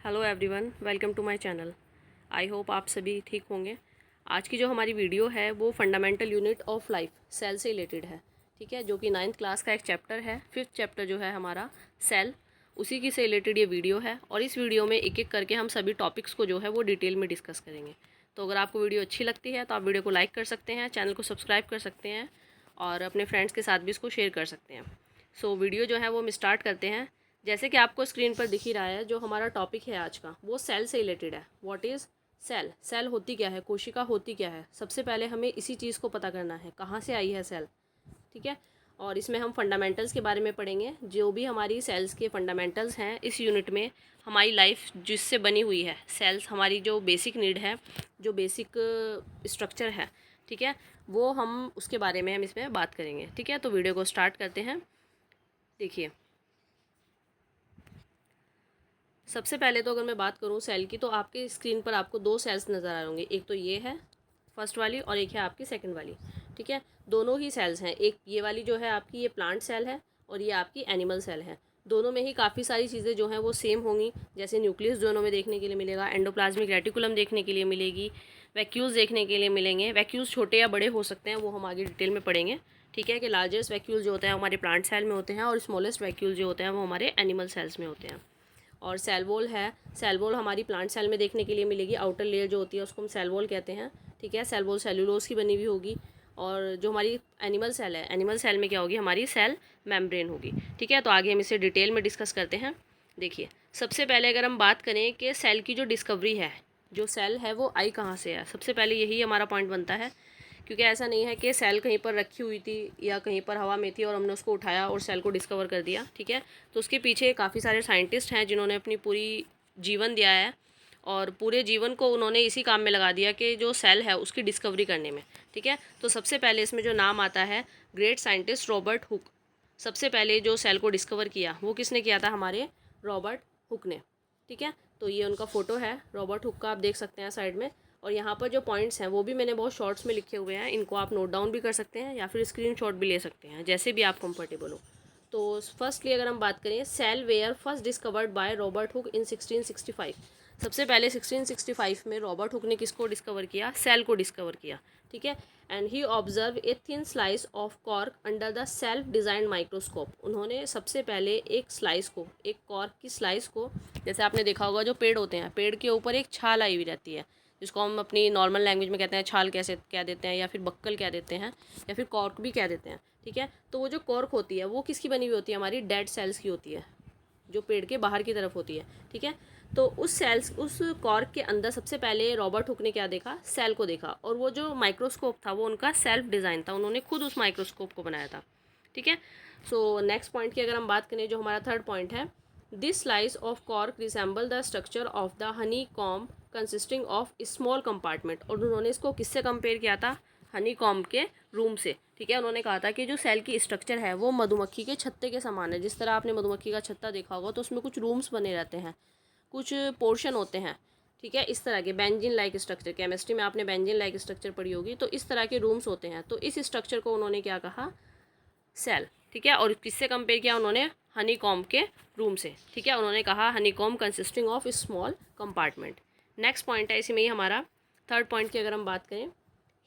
Hello everyone, welcome to my channel. I hope आप सभी ठीक होंगे। आज की जो हमारी वीडियो है वो fundamental unit of life cell से रिलेटेड है। ठीक है, जो कि 9th क्लास का एक चैप्टर है। 5th चैप्टर जो है हमारा सेल, उसी की से रिलेटेड ये वीडियो है। और इस वीडियो में एक एक करके हम सभी टॉपिक्स को जो है वो डिटेल में डिस्कस करेंगे। तो अगर आपको वीडियो अच्छी लगती है तो आप वीडियो को लाइक कर सकते हैं, चैनल को सब्सक्राइब कर सकते हैं और अपने फ्रेंड्स के साथ भी इसको शेयर कर सकते हैं। सो वीडियो जो है वो हम स्टार्ट करते हैं। जैसे कि आपको स्क्रीन पर दिख ही रहा है, जो हमारा टॉपिक है आज का वो सेल से रिलेटेड है। What is cell? सेल होती क्या है, कोशिका होती क्या है, सबसे पहले हमें इसी चीज़ को पता करना है, कहाँ से आई है सेल। ठीक है, और इसमें हम फंडामेंटल्स के बारे में पढ़ेंगे। जो भी हमारी सेल्स के फंडामेंटल्स हैं इस यूनिट में, हमारी लाइफ जिससे बनी हुई है, सेल्स हमारी जो बेसिक नीड है, जो बेसिक स्ट्रक्चर है, ठीक है, वो हम उसके बारे में हम इसमें बात करेंगे। ठीक है, तो वीडियो को स्टार्ट करते हैं। देखिए, सबसे पहले तो अगर मैं बात करूँ सेल की, तो आपके स्क्रीन पर आपको दो सेल्स नज़र आ रहे होंगे। एक तो ये है फर्स्ट वाली और एक है आपकी सेकंड वाली। ठीक है, दोनों ही सेल्स हैं। एक ये वाली जो है आपकी, ये प्लांट सेल है और ये आपकी एनिमल सेल है। दोनों में ही काफ़ी सारी चीज़ें जो हैं वो सेम होंगी। जैसे न्यूक्लियस दोनों में देखने के लिए मिलेगा, एंडोप्लाज्मिक रेटिकुलम देखने के लिए मिलेगी, वैक्यूल्स देखने के लिए मिलेंगे। वैक्यूल्स छोटे या बड़े हो सकते हैं, वो हम आगे डिटेल में पढ़ेंगे। ठीक है, कि लार्जेस्ट वैक्यूल जो होते हैं हमारे प्लांट सेल में होते हैं और स्मॉलेस्ट वैक्यूल जो होते हैं वो हमारे एनिमल सेल्स में होते हैं। और सेल वॉल है, सेल वॉल हमारी प्लांट सेल में देखने के लिए मिलेगी। आउटर लेयर जो होती है उसको हम सेल वॉल कहते हैं। ठीक है, सेल वॉल सेलुलोज की बनी हुई होगी। और जो हमारी एनिमल सेल है, एनिमल सेल में क्या होगी, हमारी सेल मेम्ब्रेन होगी। ठीक है, तो आगे हम इसे डिटेल में डिस्कस करते हैं। देखिए, सबसे पहले अगर हम बात करें कि सेल की जो डिस्कवरी है, जो सेल है वो आई कहाँ से है, सबसे पहले यही हमारा पॉइंट बनता है। क्योंकि ऐसा नहीं है कि सेल कहीं पर रखी हुई थी या कहीं पर हवा में थी और हमने उसको उठाया और सेल को डिस्कवर कर दिया। ठीक है, तो उसके पीछे काफ़ी सारे साइंटिस्ट हैं जिन्होंने अपनी पूरी जीवन दिया है और पूरे जीवन को उन्होंने इसी काम में लगा दिया कि जो सेल है उसकी डिस्कवरी करने में। ठीक है, तो सबसे पहले इसमें जो नाम आता है, ग्रेट साइंटिस्ट रॉबर्ट हुक। सबसे पहले जो सेल को डिस्कवर किया वो किसने किया था, हमारे रॉबर्ट हुक ने। ठीक है, तो ये उनका फ़ोटो है रॉबर्ट हुक का, आप देख सकते हैं साइड में। और यहाँ पर जो पॉइंट्स हैं वो भी मैंने बहुत शॉर्ट्स में लिखे हुए हैं, इनको आप नोट डाउन भी कर सकते हैं या फिर स्क्रीनशॉट भी ले सकते हैं, जैसे भी आप कंफर्टेबल हो। तो फर्स्टली अगर हम बात करें, cell were first discovered by Robert Hooke in 1665। सबसे पहले 1665 में रॉबर्ट हुक ने किसको डिस्कवर किया, सेल को डिस्कवर किया। ठीक है, and he observe a thin slice of cork under the self designed microscope. उन्होंने सबसे पहले एक स्लाइस को, एक कॉर्क की स्लाइस को, जैसे आपने देखा होगा जो पेड़ होते हैं, पेड़ के ऊपर एक छाल आई हुई रहती है, जिसको हम अपनी नॉर्मल लैंग्वेज में कहते हैं छाल, कैसे कह देते हैं, या फिर बक्कल कह देते हैं, या फिर कॉर्क भी कह देते हैं। ठीक है, तो वो जो कॉर्क होती है वो किसकी बनी हुई होती है, हमारी डेड सेल्स की होती है, जो पेड़ के बाहर की तरफ होती है। ठीक है, तो उस सेल्स, उस कॉर्क के अंदर सबसे पहले रॉबर्ट हुक ने क्या देखा, सेल को देखा। और वो जो माइक्रोस्कोप था वो उनका सेल्फ डिज़ाइन था, उन्होंने खुद उस माइक्रोस्कोप को बनाया था। ठीक है, सो नेक्स्ट पॉइंट की अगर हम बात करें, जो हमारा थर्ड पॉइंट है, this slice of cork resemble the structure of the honey com consisting of small compartment. और उन्होंने इसको किससे कंपेयर किया था, हनी कॉम के रूम से। ठीक है, उन्होंने कहा था कि जो सेल की स्ट्रक्चर है वो मधुमक्खी के छत्ते के समान है। जिस तरह आपने मधुमक्खी का छत्ता देखा होगा तो उसमें कुछ रूम्स बने रहते हैं, कुछ पोर्शन होते हैं। ठीक है, इस तरह के बेंजीन लाइक स्ट्रक्चर, केमिस्ट्री में आपने बेंजीन लाइक स्ट्रक्चर पढ़ी होगी, तो इस तरह के रूम्स होते हैं। तो इस स्ट्रक्चर को उन्होंने क्या कहा, सेल। ठीक है, और किससे कंपेयर किया उन्होंने, हनी कॉम के रूम से। ठीक है, उन्होंने कहा Honey com consisting of small compartment. Next point है इसी में ही हमारा थर्ड पॉइंट की अगर हम बात करें,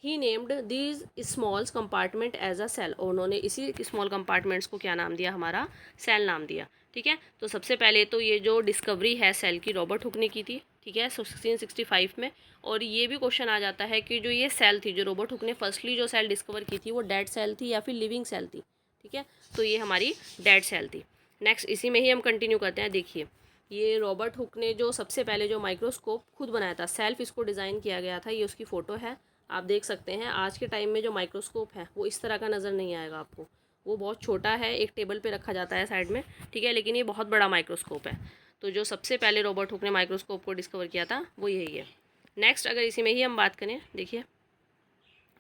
he named these small compartment as a cell. और उन्होंने इसी स्मॉल कंपार्टमेंट्स को क्या नाम दिया, हमारा सेल नाम दिया। ठीक है, तो सबसे पहले तो ये जो डिस्कवरी है सेल की, रॉबर्ट हुक ने की थी। ठीक है, 1665 में। और ये भी क्वेश्चन आ जाता है कि जो ये सेल थी, जो रॉबर्ट हुक ने फर्स्टली जो सेल डिस्कवर की थी, वो डेड सेल थी या फिर लिविंग सेल थी। ठीक है, तो ये हमारी डेड सेल थी। नेक्स्ट इसी में ही हम कंटिन्यू करते हैं। देखिए, ये रॉबर्ट हुक ने जो सबसे पहले जो माइक्रोस्कोप खुद बनाया था, सेल्फ इसको डिज़ाइन किया गया था, ये उसकी फ़ोटो है, आप देख सकते हैं। आज के टाइम में जो माइक्रोस्कोप है वो इस तरह का नज़र नहीं आएगा आपको, वो बहुत छोटा है, एक टेबल पे रखा जाता है साइड में। ठीक है, लेकिन ये बहुत बड़ा माइक्रोस्कोप है। तो जो सबसे पहले रॉबर्ट हुक ने माइक्रोस्कोप को डिस्कवर किया था वो यही है। नेक्स्ट अगर इसी में ही हम बात करें, देखिए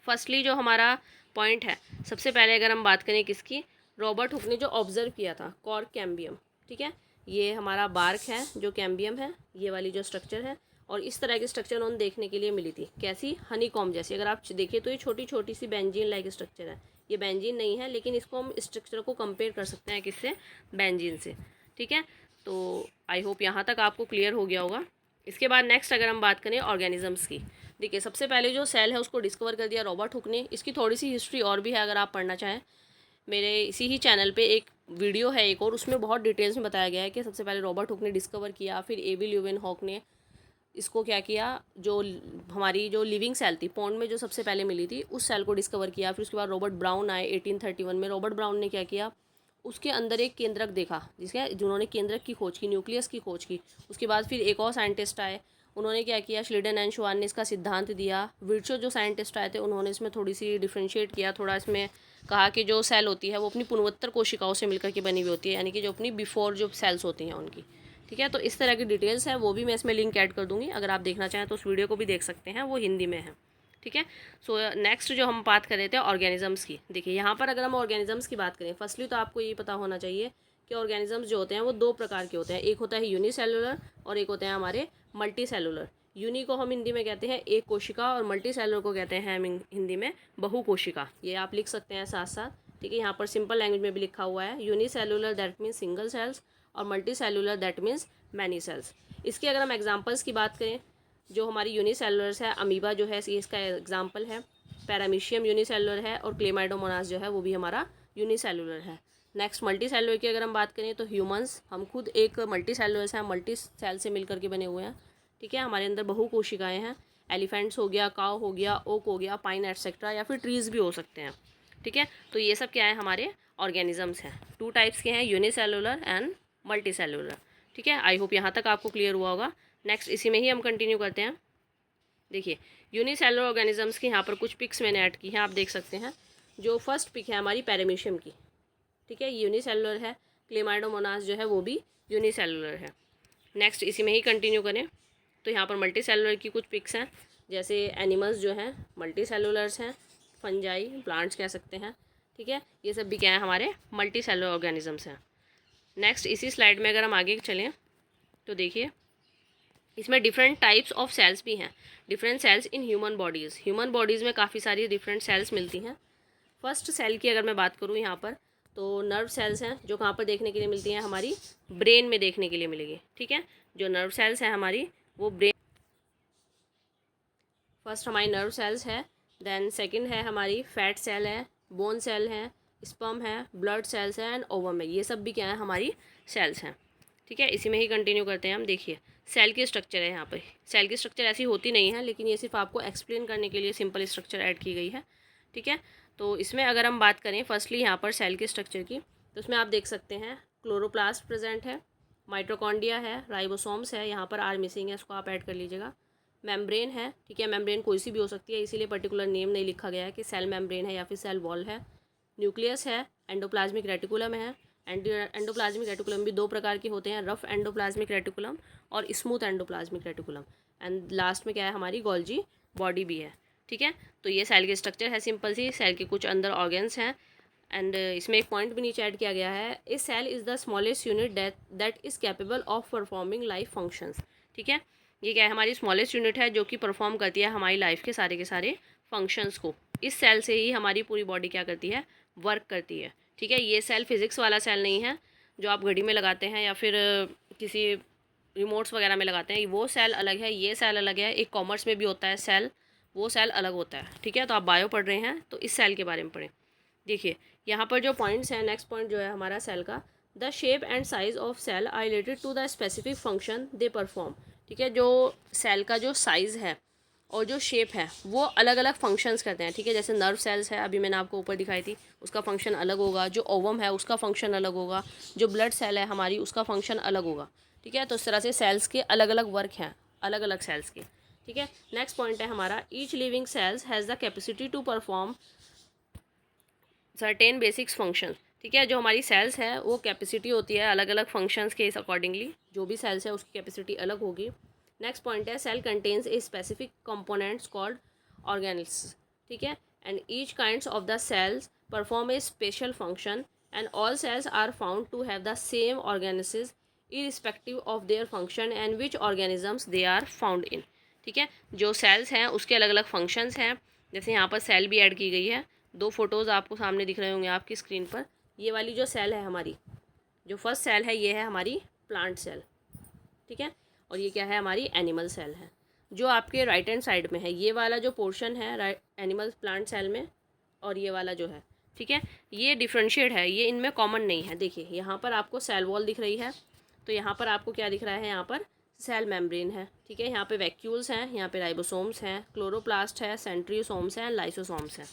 फर्स्टली जो हमारा पॉइंट है, सबसे पहले अगर हम बात करें किसकी, रॉबर्ट हुक ने जो ऑब्जर्व किया था कॉर्क कैम्बियम। ठीक है, ये हमारा बार्क है जो कैम्बियम है, ये वाली जो स्ट्रक्चर है। और इस तरह की स्ट्रक्चर उन्होंने देखने के लिए मिली थी, कैसी, हनी कॉम जैसी। अगर आप देखिए तो ये छोटी छोटी सी बेंजीन लाइक स्ट्रक्चर है। ये बेंजीन नहीं है, लेकिन इसको हम स्ट्रक्चर को कंपेयर कर सकते हैं किससे, बेंजीन से। ठीक है, तो आई होप यहाँ तक आपको क्लियर हो गया होगा। इसके बाद नेक्स्ट अगर हम बात करें ऑर्गेनिजम्स की, देखिए सबसे पहले जो सेल है उसको डिस्कवर कर दिया रॉबर्ट हुक ने। इसकी थोड़ी सी हिस्ट्री और भी है, अगर आप पढ़ना चाहें मेरे इसी ही चैनल पे एक वीडियो है एक और, उसमें बहुत डिटेल्स में बताया गया है कि सबसे पहले रॉबर्ट हुक ने डिस्कवर किया, फिर एबी ल्यूवेनहॉक ने इसको क्या किया, जो हमारी जो लिविंग सेल थी पॉन्ड में जो सबसे पहले मिली थी उस सेल को डिस्कवर किया। फिर उसके बाद रॉबर्ट ब्राउन आए 1831 में। रॉबर्ट ब्राउन ने क्या किया, उसके अंदर एक केंद्रक देखा, जिन्होंने केंद्रक की खोज की, न्यूक्लियस की खोज की। उसके बाद फिर एक और साइंटिस्ट आए, उन्होंने क्या किया, श्लीडन एंड श्वान ने इसका सिद्धांत दिया। विर्चो जो साइंटिस्ट आए थे उन्होंने इसमें थोड़ी सी डिफ्रेंशिएट किया, थोड़ा इसमें कहा कि जो सेल होती है वो अपनी पूर्वोत्तर कोशिकाओं से मिलकर के बनी हुई होती है, यानी कि जो अपनी बिफोर जो सेल्स होती हैं उनकी। ठीक है, तो इस तरह की डिटेल्स है, वो भी मैं इसमें लिंक ऐड कर दूँगी, अगर आप देखना चाहें तो उस वीडियो को भी देख सकते हैं, वो हिंदी में है। ठीक है, सो नेक्स्ट जो हम बात कर रहे थे ऑर्गेनिजम्स की, देखिए यहाँ पर अगर हम ऑर्गेनिजम्स की बात करें, फर्स्टली तो आपको ये पता होना चाहिए कि ऑर्गेनिजम्स जो होते हैं वो दो प्रकार के होते हैं, एक होता है यूनिसेलुलर और एक होते हैं हमारे मल्टी सेलुलर। यूनि को हम हिंदी में कहते हैं एक कोशिका और मल्टी सेलुलर को कहते हैं हम हिंदी में बहु कोशिका। ये आप लिख सकते हैं साथ साथ। ठीक है, यहाँ पर सिंपल लैंग्वेज में भी लिखा हुआ है, unicellular that means single cells और multicellular that means many cells. इसके अगर हम एग्जांपल्स की बात करें, जो हमारी यूनिसेलुलर्स है, अमीबा जो है ये इसका एग्जांपल है, पैरामीशियम यूनिसेलुलर है और क्लेमाइडोमोनास जो है वो भी हमारा यूनिसेलुलर है। नेक्स्ट मल्टी सेलुलर की अगर हम बात करें तो ह्यूमंस, हम खुद एक मल्टी सेलुलर्स हैं, मल्टी सेल से मिलकर के बने हुए हैं। ठीक है, हमारे अंदर बहु कोशिकाएँ हैं, एलिफेंट्स हो गया, काव हो गया, ओक हो गया, पाइन एटसेट्रा, या फिर ट्रीज़ भी हो सकते हैं। ठीक है, तो ये सब क्या है, हमारे ऑर्गेनिजम्स हैं। टू टाइप्स के हैं, यूनिसेलुलर एंड मल्टी सेलुलर। ठीक है, आई होप यहाँ तक आपको क्लियर हुआ होगा। नेक्स्ट इसी में ही हम कंटिन्यू करते हैं। देखिए यूनिसेलुलर ऑर्गेनिजम्स की यहाँ पर कुछ पिक्स मैंने ऐड की हैं, आप देख सकते हैं। जो फर्स्ट पिक है हमारी पैरामीशियम की, ठीक है, यूनिसेलुलर है। क्लेमाइडोमोनास जो है वो भी यूनिसेलुलर है। नेक्स्ट इसी में ही कंटिन्यू करें तो यहाँ पर मल्टी सेलुलर की कुछ पिक्स हैं, जैसे एनिमल्स जो हैं मल्टी सेलुलर्स हैं, फंजाई प्लांट्स कह सकते हैं। ठीक है, ये सब भी क्या है, हमारे मल्टी सेलुलर ऑर्गेनिजम्स हैं। नेक्स्ट इसी स्लाइड में अगर हम आगे चलें तो देखिए इसमें डिफरेंट टाइप्स ऑफ सेल्स भी हैं, different cells in human bodies. Human bodies में काफ़ी सारी डिफरेंट सेल्स मिलती हैं। फर्स्ट सेल की अगर मैं बात करूँ यहाँ पर, तो नर्व सेल्स हैं, जो कहाँ पर देखने के लिए मिलती हैं, हमारी ब्रेन में देखने के लिए मिलेगी। ठीक है, जो नर्व सेल्स हैं हमारी वो ब्रेन, फर्स्ट हमारी नर्व सेल्स है, देन सेकंड है हमारी फैट सेल है, बोन सेल है, स्पर्म है, ब्लड सेल्स है एंड ओवम है। ये सब भी क्या है, हमारी सेल्स हैं। ठीक है, इसी में ही कंटिन्यू करते हैं हम। देखिए सेल की स्ट्रक्चर है, यहाँ पर सेल की स्ट्रक्चर ऐसी होती नहीं है, लेकिन ये सिर्फ आपको एक्सप्लेन करने के लिए सिंपल स्ट्रक्चर ऐड की गई है। ठीक है, तो इसमें अगर हम बात करें फर्स्टली यहाँ पर सेल के स्ट्रक्चर की, तो उसमें आप देख सकते हैं क्लोरोप्लास्ट प्रेजेंट है, माइटोकॉन्ड्रिया है, राइबोसोम्स है, यहाँ पर आर मिसिंग है, इसको आप ऐड कर लीजिएगा। मेम्ब्रेन है, ठीक है, मेम्ब्रेन कोई सी भी हो सकती है, इसीलिए पर्टिकुलर नेम नहीं लिखा गया है कि सेल मेम्ब्रेन है या फिर सेल वॉल है। न्यूक्लियस है, एंडोप्लाज्मिक रेटिकुलम है। एंडोप्लाज्मिक रेटिकुलम भी दो प्रकार के होते हैं, रफ एंडोप्लाज्मिक रेटिकुलम और smooth endoplasmic reticulum. And last में क्या है, हमारी गोल्जी बॉडी भी है। ठीक है, तो ये सेल की स्ट्रक्चर है सिंपल सी, सेल के कुछ अंदर ऑर्गेन्स हैं। एंड इसमें एक पॉइंट भी नीचे ऐड किया गया है, a cell is the smallest unit that is capable of performing life functions. ठीक है, ये क्या है, हमारी स्मॉलेस्ट यूनिट है जो कि परफॉर्म करती है हमारी लाइफ के सारे फंक्शंस को। इस सेल से ही हमारी पूरी बॉडी क्या करती है, वर्क करती है। ठीक है, ये सेल फिज़िक्स वाला सेल नहीं है जो आप घड़ी में लगाते हैं या फिर किसी रिमोट्स वगैरह में लगाते हैं, वो सेल अलग है, ये सेल अलग है। एक कॉमर्स में भी होता है सेल, वो सेल अलग होता है। ठीक है, तो आप बायो पढ़ रहे हैं तो इस सेल के बारे में पढ़ें। देखिए यहाँ पर जो पॉइंट्स हैं, नेक्स्ट पॉइंट जो है हमारा सेल का, the shape and size of cell are related to the specific function they perform. ठीक है, जो सेल का जो साइज़ है और जो शेप है वो अलग अलग फंक्शंस करते हैं। ठीक है, जैसे नर्व सेल्स है, अभी मैंने आपको ऊपर दिखाई थी, उसका फंक्शन अलग होगा। जो ओवम है उसका फंक्शन अलग होगा। जो ब्लड सेल है हमारी, उसका फंक्शन अलग होगा। ठीक है, तो इस तरह से सेल्स के अलग अलग वर्क हैं, अलग अलग सेल्स के। ठीक है, नेक्स्ट पॉइंट है हमारा, each living cells has the capacity to perform certain basics function. ठीक है, जो हमारी सेल्स है वो कैपेसिटी होती है अलग अलग फंक्शंस के अकॉर्डिंगली, जो भी सेल्स है उसकी कैपेसिटी अलग होगी। नेक्स्ट पॉइंट है, cell contains a specific components called organelles. ठीक है, and each kinds of the cells perform a special function and all cells are found to have the same organelles irrespective of their function and which organisms they are found in. ठीक है, जो sales हैं उसके अलग अलग functions हैं, जैसे यहाँ पर सेल भी ऐड की गई है। दो फोटोज़ आपको सामने दिख रहे होंगे आपकी स्क्रीन पर। ये वाली जो सेल है हमारी, जो फर्स्ट सेल है ये है हमारी प्लांट सेल, ठीक है। और ये क्या है, हमारी एनिमल सेल है। जो आपके राइट हैंड साइड में है ये वाला जो पोर्शन है राइट एनिमल प्लांट सेल में, और ये वाला जो है, ठीक है, ये डिफरेंशिएट है, ये इनमें कॉमन नहीं है। देखिए यहाँ पर आपको सेल वॉल दिख रही है, तो यहाँ पर आपको क्या दिख रहा है, यहाँ पर सेल मेम्ब्रेन है, ठीक है। यहाँ पे वैक्यूल्स हैं, यहाँ पे राइबोसोम्स हैं, क्लोरोप्लास्ट है, सेंट्रियोसोम्स हैं, लाइसोसोम्स हैं।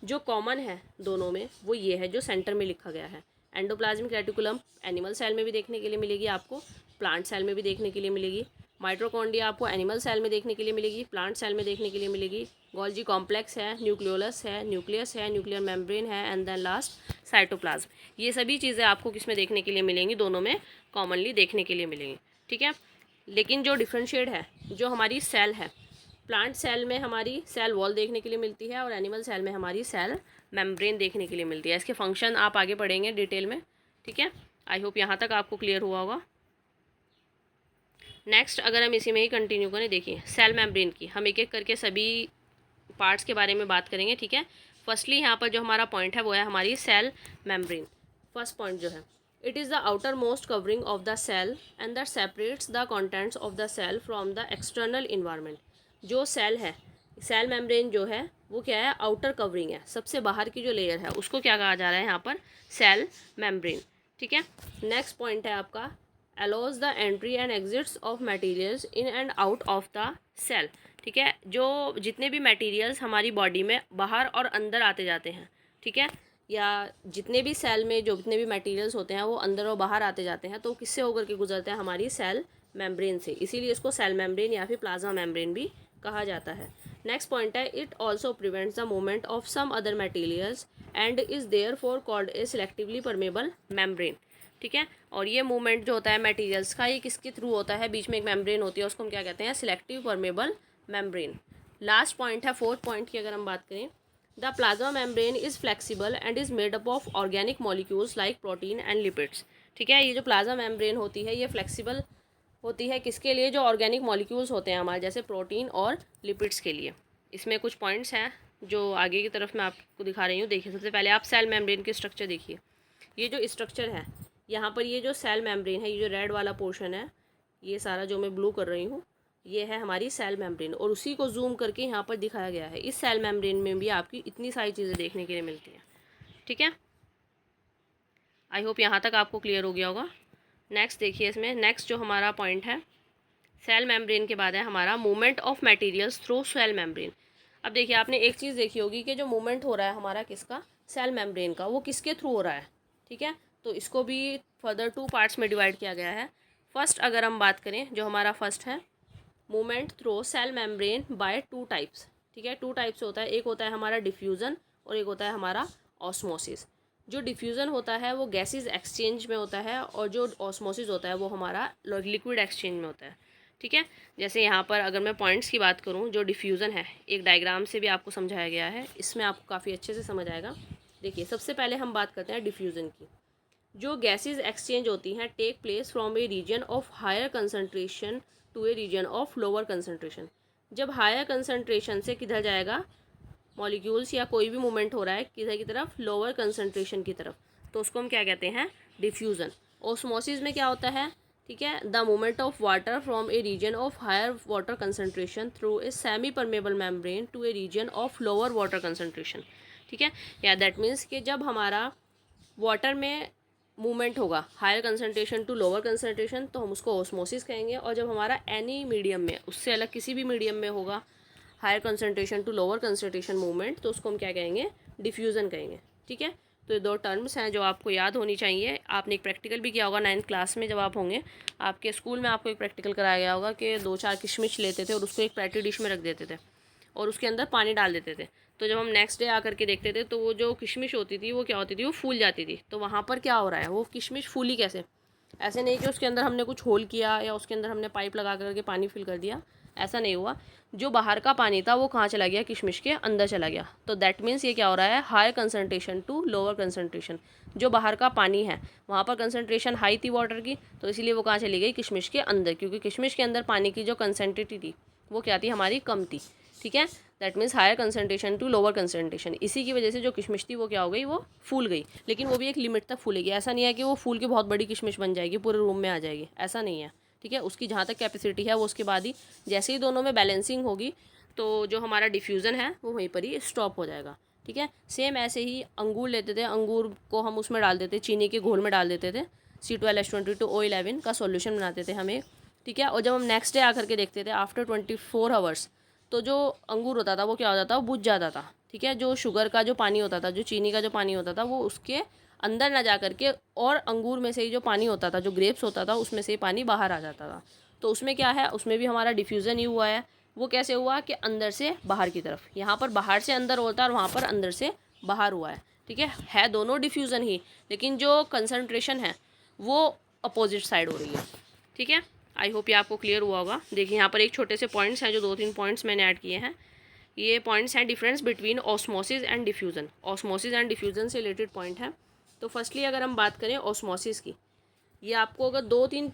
जो कॉमन है दोनों में वो ये है जो सेंटर में लिखा गया है। एंडोप्लाज्मिक रेटिकुलम एनिमल सेल में भी देखने के लिए मिलेगी आपको, प्लांट सेल में भी देखने के लिए मिलेगी। माइटोकॉन्ड्रिया आपको एनिमल सेल में देखने के लिए मिलेगी, प्लांट सेल में देखने के लिए मिलेगी। गोल्जी कॉम्प्लेक्स है, न्यूक्लियोलस है, न्यूक्लियस है, न्यूक्लियर मेम्ब्रेन है, एंड देन लास्ट साइटोप्लाज्म। ये सभी चीज़ें आपको किस में देखने के लिए मिलेंगी, दोनों में कॉमनली देखने के लिए मिलेंगी, ठीक है। लेकिन जो डिफरेंशिएट है, जो हमारी सेल है, प्लांट सेल में हमारी सेल वॉल देखने के लिए मिलती है और एनिमल सेल में हमारी सेल मेम्ब्रेन देखने के लिए मिलती है। इसके फंक्शन आप आगे पढ़ेंगे डिटेल में, ठीक है। आई होप यहाँ तक आपको क्लियर हुआ होगा। नेक्स्ट अगर हम इसी में ही कंटिन्यू करें, देखिए सेल मेम्ब्रेन की हम एक एक करके सभी पार्ट्स के बारे में बात करेंगे, ठीक है। फर्स्टली यहाँ पर जो हमारा पॉइंट है वो है हमारी सेल मेम्ब्रेन। फर्स्ट पॉइंट जो है, it is the outer most covering of the cell and that separates the contents of the cell from the external environment. जो सेल है, सेल मेम्ब्रेन जो है वो क्या है, आउटर कवरिंग है, सबसे बाहर की जो लेयर है उसको क्या कहा जा रहा है यहाँ पर, सेल मेम्ब्रेन, ठीक है। नेक्स्ट पॉइंट है आपका, allows the entry and exits of materials in and out of the cell, ठीक है। जो जितने भी मटेरियल्स हमारी बॉडी में बाहर और अंदर आते जाते हैं, ठीक है, या जितने भी सेल में जो जितने भी मटेरियल्स होते हैं वो अंदर और बाहर आते जाते हैं, तो किससे होकर के गुजरते हैं, हमारी सेल मेम्ब्रेन से, इसीलिए इसको सेल मेम्ब्रेन या फिर प्लाज्मा मेम्ब्रेन भी कहा जाता है। नेक्स्ट पॉइंट है, it also prevents the movement of some other materials and is therefore called a selectively permeable membrane, ठीक है। और ये मूवमेंट जो होता है मटेरियल्स का, ये किसके थ्रू होता है, बीच में एक मेम्ब्रेन होती है, उसको हम क्या कहते हैं, selective permeable membrane. Last point है, फोर्थ पॉइंट की अगर हम बात करें, the plasma membrane is flexible and is made up of organic molecules like protein and lipids, ठीक है। ये जो प्लाज्मा मेम्ब्रेन होती है ये फ्लेक्सिबल होती है किसके लिए, जो ऑर्गेनिक मॉलिक्यूल्स होते हैं हमारे, जैसे प्रोटीन और लिपिड्स के लिए। इसमें कुछ पॉइंट्स हैं जो आगे की तरफ मैं आपको दिखा रही हूँ। देखिए सबसे पहले आप सेल मेम्ब्रेन के स्ट्रक्चर देखिए, ये जो स्ट्रक्चर है यहाँ पर, ये जो सेल मेम्ब्रेन है, ये जो रेड वाला पोर्शन है, ये सारा जो मैं ब्लू कर रही हूँ, ये है हमारी सेल मेम्ब्रेन, और उसी को जूम करके यहाँ पर दिखाया गया है। इस सेल मेम्ब्रेन में भी आपकी इतनी सारी चीज़ें देखने के लिए मिलती हैं, ठीक है। आई होप यहाँ तक आपको क्लियर हो गया होगा। नेक्स्ट देखिए, इसमें नेक्स्ट जो हमारा पॉइंट है, सेल मेम्ब्रेन के बाद है हमारा movement of materials through cell membrane. अब देखिए आपने एक चीज़ देखी होगी कि जो मूवमेंट हो रहा है हमारा किसका, सेल मेम्ब्रेन का, वो किसके थ्रू हो रहा है, ठीक है। तो इसको भी फर्दर 2 पार्ट्स में डिवाइड किया गया है। फर्स्ट अगर हम बात करें, जो हमारा फर्स्ट है, movement through cell membrane by 2 types, ठीक है। 2 टाइप्स होता है, एक होता है हमारा डिफ्यूज़न और एक होता है हमारा ऑस्मोसिस। जो डिफ्यूज़न होता है वो गैसेस एक्सचेंज में होता है, और जो ऑस्मोसिस होता है वो हमारा लिक्विड एक्सचेंज में होता है, ठीक है। जैसे यहाँ पर अगर मैं पॉइंट्स की बात करूँ, जो डिफ्यूज़न है एक डायग्राम से भी आपको समझाया गया है, इसमें आपको काफ़ी अच्छे से समझ आएगा। देखिए सबसे पहले हम बात करते हैं डिफ्यूज़न की। जो गैसेस एक्सचेंज होती हैं take place from a region of higher concentration to a region of lower concentration. जब हायर कंसनट्रेशन से किधर जाएगा मॉलिक्यूल्स या कोई भी मूवमेंट हो रहा है किधर की तरफ, लोअर कंसनट्रेशन की तरफ, तो उसको हम क्या कहते हैं, डिफ्यूज़न। ऑस्मोसिस में क्या होता है, ठीक है, the movement of water from a region of higher water concentration through a semi permeable membrane to a region of lower water concentration, ठीक है। या दैट मीन्स कि जब हमारा वाटर में मूवमेंट होगा higher concentration to lower concentration तो हम उसको ऑस्मोसिस कहेंगे, और जब हमारा एनी मीडियम में, उससे अलग किसी भी मीडियम में होगा higher concentration to lower concentration movement, तो उसको हम क्या कहेंगे, डिफ्यूज़न कहेंगे, ठीक है। तो ये 2 टर्म्स हैं जो आपको याद होनी चाहिए। आपने एक प्रैक्टिकल भी किया होगा 9th क्लास में, जब आप होंगे आपके स्कूल में आपको एक प्रैक्टिकल कराया गया होगा कि 2-4 किशमिश लेते थे और उसको एक पेट्री डिश में रख देते थे और उसके अंदर पानी डाल देते थे। तो जब हम नेक्स्ट डे आकर के देखते थे तो वो जो किशमिश होती थी वो क्या होती थी, वो फूल जाती थी। तो वहाँ पर क्या हो रहा है, वो किशमिश फूली कैसे, ऐसे नहीं कि उसके अंदर हमने कुछ होल किया या उसके अंदर हमने पाइप लगा करके पानी फिल कर दिया, ऐसा नहीं हुआ। जो बाहर का पानी था वो कहाँ चला गया, किशमिश के अंदर चला गया। तो दैट मीन्स ये क्या हो रहा है, high concentration to lower concentration. जो बाहर का पानी है वहाँ पर कंसनट्रेशन हाई थी वाटर की, तो इसीलिए वो कहाँ चली गई, किशमिश के अंदर, क्योंकि किशमिश के अंदर पानी की जो कंसनट्रेटी थी वो क्या थी, हमारी कम थी, ठीक है। That means higher concentration to lower concentration. इसी की वजह से जो किशमिश थी वो क्या हो गई, वो फूल गई, लेकिन वो भी एक लिमिट तक फूलेगी। ऐसा नहीं है कि वो फूल के बहुत बड़ी किशमिश बन जाएगी, पूरे रूम में आ जाएगी, ऐसा नहीं है, ठीक है। उसकी जहाँ तक कैपेसिटी है वो उसके बाद ही, जैसे ही दोनों में बैलेंसिंग होगी तो जो हमारा डिफ्यूज़न है वो वहीं पर ही स्टॉप हो जाएगा, ठीक है। सेम ऐसे ही अंगूर लेते थे, अंगूर को हम उसमें डाल देते, चीनी के घोल में डाल देते थे, C12H22O11 का सॉल्यूशन बनाते थे हमें, ठीक है। और जब हम नेक्स्ट डे आकर के देखते थे आफ्टर 24 आवर्स, तो जो अंगूर होता था वो क्या होता था, वो बुझ जाता था, ठीक है। जो शुगर का जो पानी होता था, जो चीनी का जो पानी होता था, वो उसके अंदर ना जा करके और अंगूर में से ही जो पानी होता था, जो ग्रेप्स होता था, उसमें से ही पानी बाहर आ जाता था। तो उसमें क्या है, उसमें भी हमारा डिफ्यूज़न ही हुआ है। वो कैसे हुआ कि अंदर से बाहर की तरफ, यहाँ पर बाहर से अंदर होता है और वहाँ पर अंदर से बाहर हुआ है, ठीक है दोनों डिफ्यूज़न ही, लेकिन जो कंसनट्रेशन है वो अपोजिट साइड हो रही है, ठीक है। आई होप ये आपको क्लियर हुआ होगा। देखिए यहाँ पर एक छोटे से पॉइंट्स हैं, जो 2-3 पॉइंट्स मैंने ऐड किए हैं। ये पॉइंट्स हैं difference between osmosis and diffusion. Osmosis and diffusion से रिलेटेड पॉइंट है। तो फर्स्टली अगर हम बात करें ऑस्मोसिस की, ये आपको अगर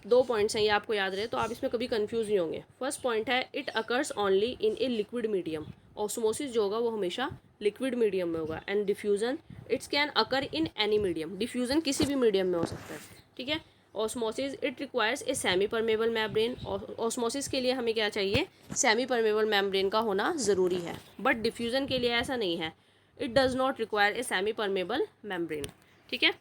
2 पॉइंट्स हैं ये आपको याद रहे तो आप इसमें कभी कंफ्यूज नहीं होंगे। फर्स्ट पॉइंट है it occurs only in a liquid medium. Osmosis जो होगा वो हमेशा लिक्विड मीडियम में होगा। And diffusion it's can occur in any medium. Diffusion किसी भी मीडियम में हो सकता है, ठीक है। Osmosis it requires a semi permeable membrane. Osmosis के लिए हमें क्या चाहिए, सेमी परमेबल मेम्ब्रेन का होना ज़रूरी है, बट डिफ्यूज़न के लिए ऐसा नहीं है, it does not require a semi permeable membrane, ठीक है।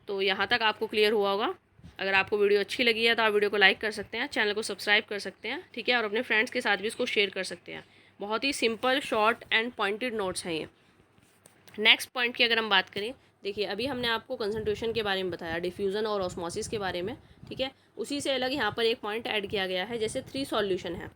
तो यहाँ तक आपको क्लियर हुआ होगा। अगर आपको वीडियो अच्छी लगी है तो आप वीडियो को लाइक कर सकते हैं, चैनल को सब्सक्राइब कर सकते हैं, ठीक है, और अपने फ्रेंड्स के साथ भी इसको शेयर कर सकते हैं। बहुत ही simple, short and pointed notes हैं ये। नेक्स्ट पॉइंट की अगर हम बात करें, देखिए अभी हमने आपको कंसंट्रेशन के बारे में बताया, डिफ्यूज़न और ऑस्मोसिस के बारे में, ठीक है। उसी से अलग यहाँ पर एक पॉइंट ऐड किया गया है, जैसे 3 सॉल्यूशन है,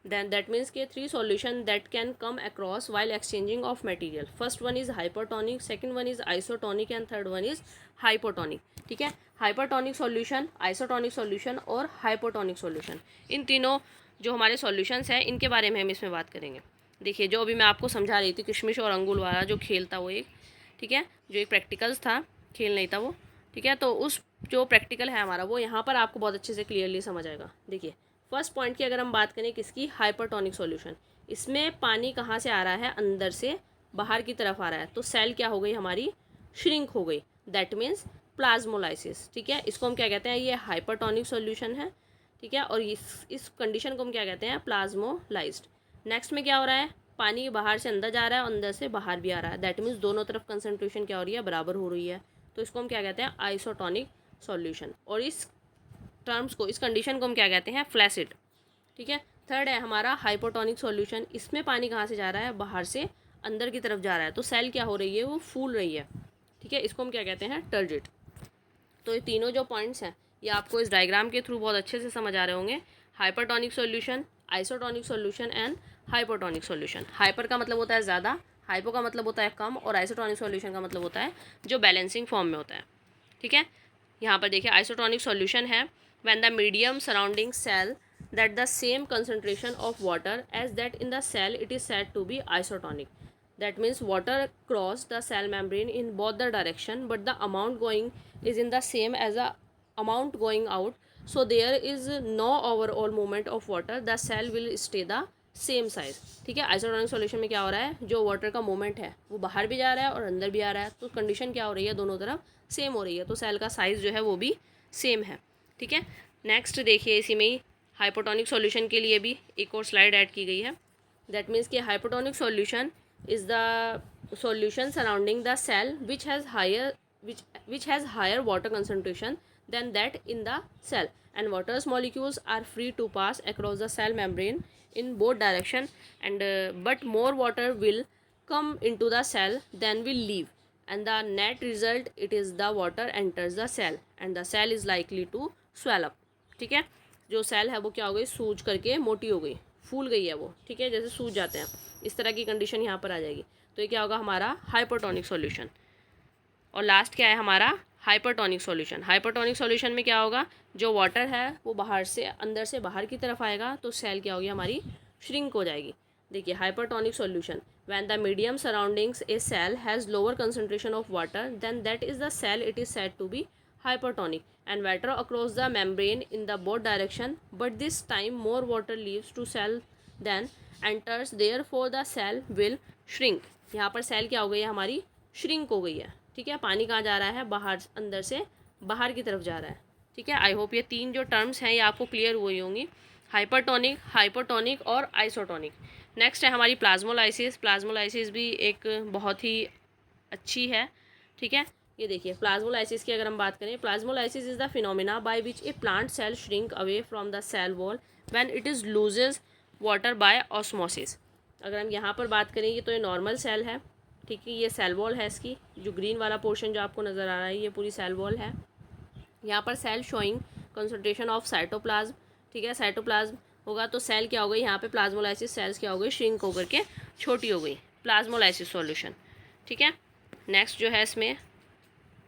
then that means के 3 solution that can come across while exchanging of material. First one is hypertonic, second one is isotonic and third one is hypotonic, ठीक है। हाइपरटोनिक सॉल्यूशन, आइसोटोनिक सॉल्यूशन और hypotonic solution, इन तीनों जो हमारे solutions हैं इनके बारे में हम इसमें बात करेंगे। देखिए जो अभी मैं आपको समझा रही थी किशमिश और अंगूर वाला जो खेल था वो एक, ठीक है, जो एक प्रैक्टिकल्स था, खेल नहीं था वो, ठीक है। तो उस जो प्रैक्टिकल है हमारा वो यहाँ पर आपको बहुत अच्छे से क्लियरली समझ आएगा। देखिए फर्स्ट पॉइंट की अगर हम बात करें किसकी, हाइपरटोनिक सॉल्यूशन, इसमें पानी कहाँ से आ रहा है, अंदर से बाहर की तरफ आ रहा है, तो सेल क्या हो गई हमारी, श्रिंक हो गई, दैट मीन्स प्लाज्मोलाइसिस, ठीक है। इसको हम क्या कहते हैं, ये हाइपरटोनिक सॉल्यूशन है, ठीक है, और इस कंडीशन को हम क्या कहते हैं, प्लाज्मोलाइज्ड। नेक्स्ट में क्या हो रहा है, पानी बाहर से अंदर जा रहा है और अंदर से बाहर भी आ रहा है, दैट मीन्स दोनों तरफ कंसनट्रेशन क्या हो रही है, बराबर हो रही है, तो इसको हम क्या कहते हैं, आइसोटोनिक सॉल्यूशन। और इस टर्म्स को, इस कंडीशन को हम क्या कहते हैं, फ्लैसिड, ठीक है। थर्ड है हमारा हाइपोटोनिक सॉल्यूशन, इसमें पानी कहाँ से जा रहा है, बाहर से अंदर की तरफ जा रहा है, तो सेल क्या हो रही है, वो फूल रही है, ठीक है, इसको हम क्या कहते हैं, टर्जिट। तो ये तीनों जो पॉइंट्स हैं ये आपको इस डायग्राम के थ्रू बहुत अच्छे से समझ आ रहे होंगे। Hypertonic solution, isotonic solution and hypotonic solution. Hyper का मतलब होता है ज़्यादा, हाइपो का मतलब होता है कम, और आइसोटोनिक सॉल्यूशन का मतलब होता है जो बैलेंसिंग फॉर्म में होता है, ठीक है। यहाँ पर देखिए आइसोटोनिक सॉल्यूशन है when the medium surrounding cell that the same concentration of water as that in the cell, it is said to be isotonic. That means water cross the cell membrane in both the direction, but the amount going is in the same as the amount going out, so there is no overall movement of water, the cell will stay the same size, ठीक है। Isotonic solution में क्या हो रहा है, जो water का movement है वो बाहर भी जा रहा है और अंदर भी आ रहा है, तो कंडीशन क्या हो रही है, दोनों तरफ सेम हो रही है, तो सेल का साइज़ जो है वो भी सेम है, ठीक है। नेक्स्ट देखिए इसी में ही हाइपोटोनिक सॉल्यूशन के लिए भी एक और स्लाइड ऐड की गई है। दैट मीन्स कि hypotonic solution is the solution surrounding the cell which has higher water concentration than that in the cell, and waters molecules are free to pass across the cell membrane in both direction, and but more water will come into the cell than will leave, and the net result it is the water enters the cell and the cell is likely to swell up, ठीक है। जो cell है वो क्या हो गई, सूज करके मोटी हो गई, फूल गई है वो, ठीक है, जैसे सूज जाते हैं, इस तरह की कंडीशन यहाँ पर आ जाएगी। तो ये क्या होगा हमारा हाइपोटोनिक सॉल्यूशन। और लास्ट क्या है हमारा, हाइपरटोनिक सॉल्यूशन। हाइपरटोनिक सॉल्यूशन में क्या होगा, जो वाटर है वो बाहर से अंदर से बाहर की तरफ आएगा, तो सेल क्या होगी हमारी, श्रिंक हो जाएगी। देखिए hypertonic solution when the medium surroundings a cell has lower concentration of water than that is the cell, it is said to be hypertonic, and water across the membrane in the both direction, but this time more water leaves to cell than enters therefore the cell will shrink. यहाँ पर cell क्या हो गई है हमारी, shrink हो गई है। ठीक है, पानी कहाँ जा रहा है, बाहर, अंदर से बाहर की तरफ जा रहा है। ठीक है, आई होप ये 3 जो टर्म्स हैं ये आपको क्लियर हुई होंगी, हाइपरटोनिक, हाइपोटोनिक और आइसोटोनिक। नेक्स्ट है हमारी प्लाज्मोलाइसिस। प्लाज्मोलाइसिस भी एक बहुत ही अच्छी है। ठीक है, ये देखिए प्लाज्मोलाइसिस की अगर हम बात करें, plasmolysis is the phenomena by which a plant cell shrink away from the cell wall when it is loses water by osmosis. अगर हम यहाँ पर बात करें, ये तो ये नॉर्मल सेल है। ठीक है, ये सेल वॉल है इसकी, जो ग्रीन वाला पोर्शन जो आपको नज़र आ रहा है ये पूरी सेल वॉल है। यहाँ पर cell showing concentration of cytoplasm. ठीक है, साइटोप्लाज्म होगा तो सेल क्या हो गई, यहाँ पे प्लाज्मोलाइसिस सेल्स क्या हो गई, श्रिंक होकर के छोटी हो गई, प्लाज्मोलाइसिस सॉल्यूशन। ठीक है, नेक्स्ट जो है इसमें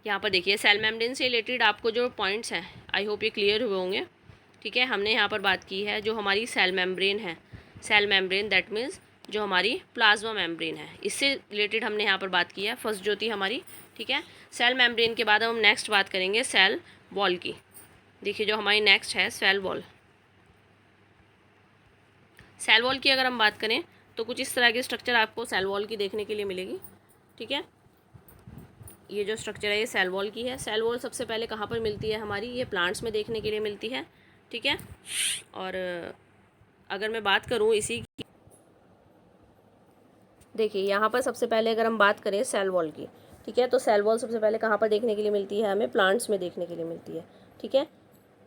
यहाँ पर देखिए सेल मेम्ब्रेन से रिलेटेड आपको जो पॉइंट्स हैं आई होप ये क्लियर हुए होंगे। ठीक है, हमने यहाँ पर बात की है जो हमारी सेल मेम्ब्रेन है, सेल मेम्ब्रेन दैट मीन्स जो हमारी प्लाज्मा मेम्ब्रेन है, इससे रिलेटेड हमने यहाँ पर बात की है, फर्स्ट जो थी हमारी। ठीक है, सेल मेम्ब्रेन के बाद हम नेक्स्ट बात करेंगे सेल वॉल की। देखिए जो हमारी नेक्स्ट है सेल वॉल। सेल वॉल की अगर हम बात करें तो कुछ इस तरह की स्ट्रक्चर आपको सेल वॉल की देखने के लिए मिलेगी। ठीक है, ये जो स्ट्रक्चर है ये सेल वॉल की है। सेल वॉल सबसे पहले कहाँ पर मिलती है हमारी, ये प्लांट्स में देखने के लिए मिलती है। ठीक है, और अगर मैं बात करूँ इसी की, देखिए यहाँ पर सबसे पहले अगर हम बात करें सेल वॉल की, ठीक है, तो सेल वॉल सबसे पहले कहाँ पर देखने के लिए मिलती है, हमें प्लांट्स में देखने के लिए मिलती है। ठीक है,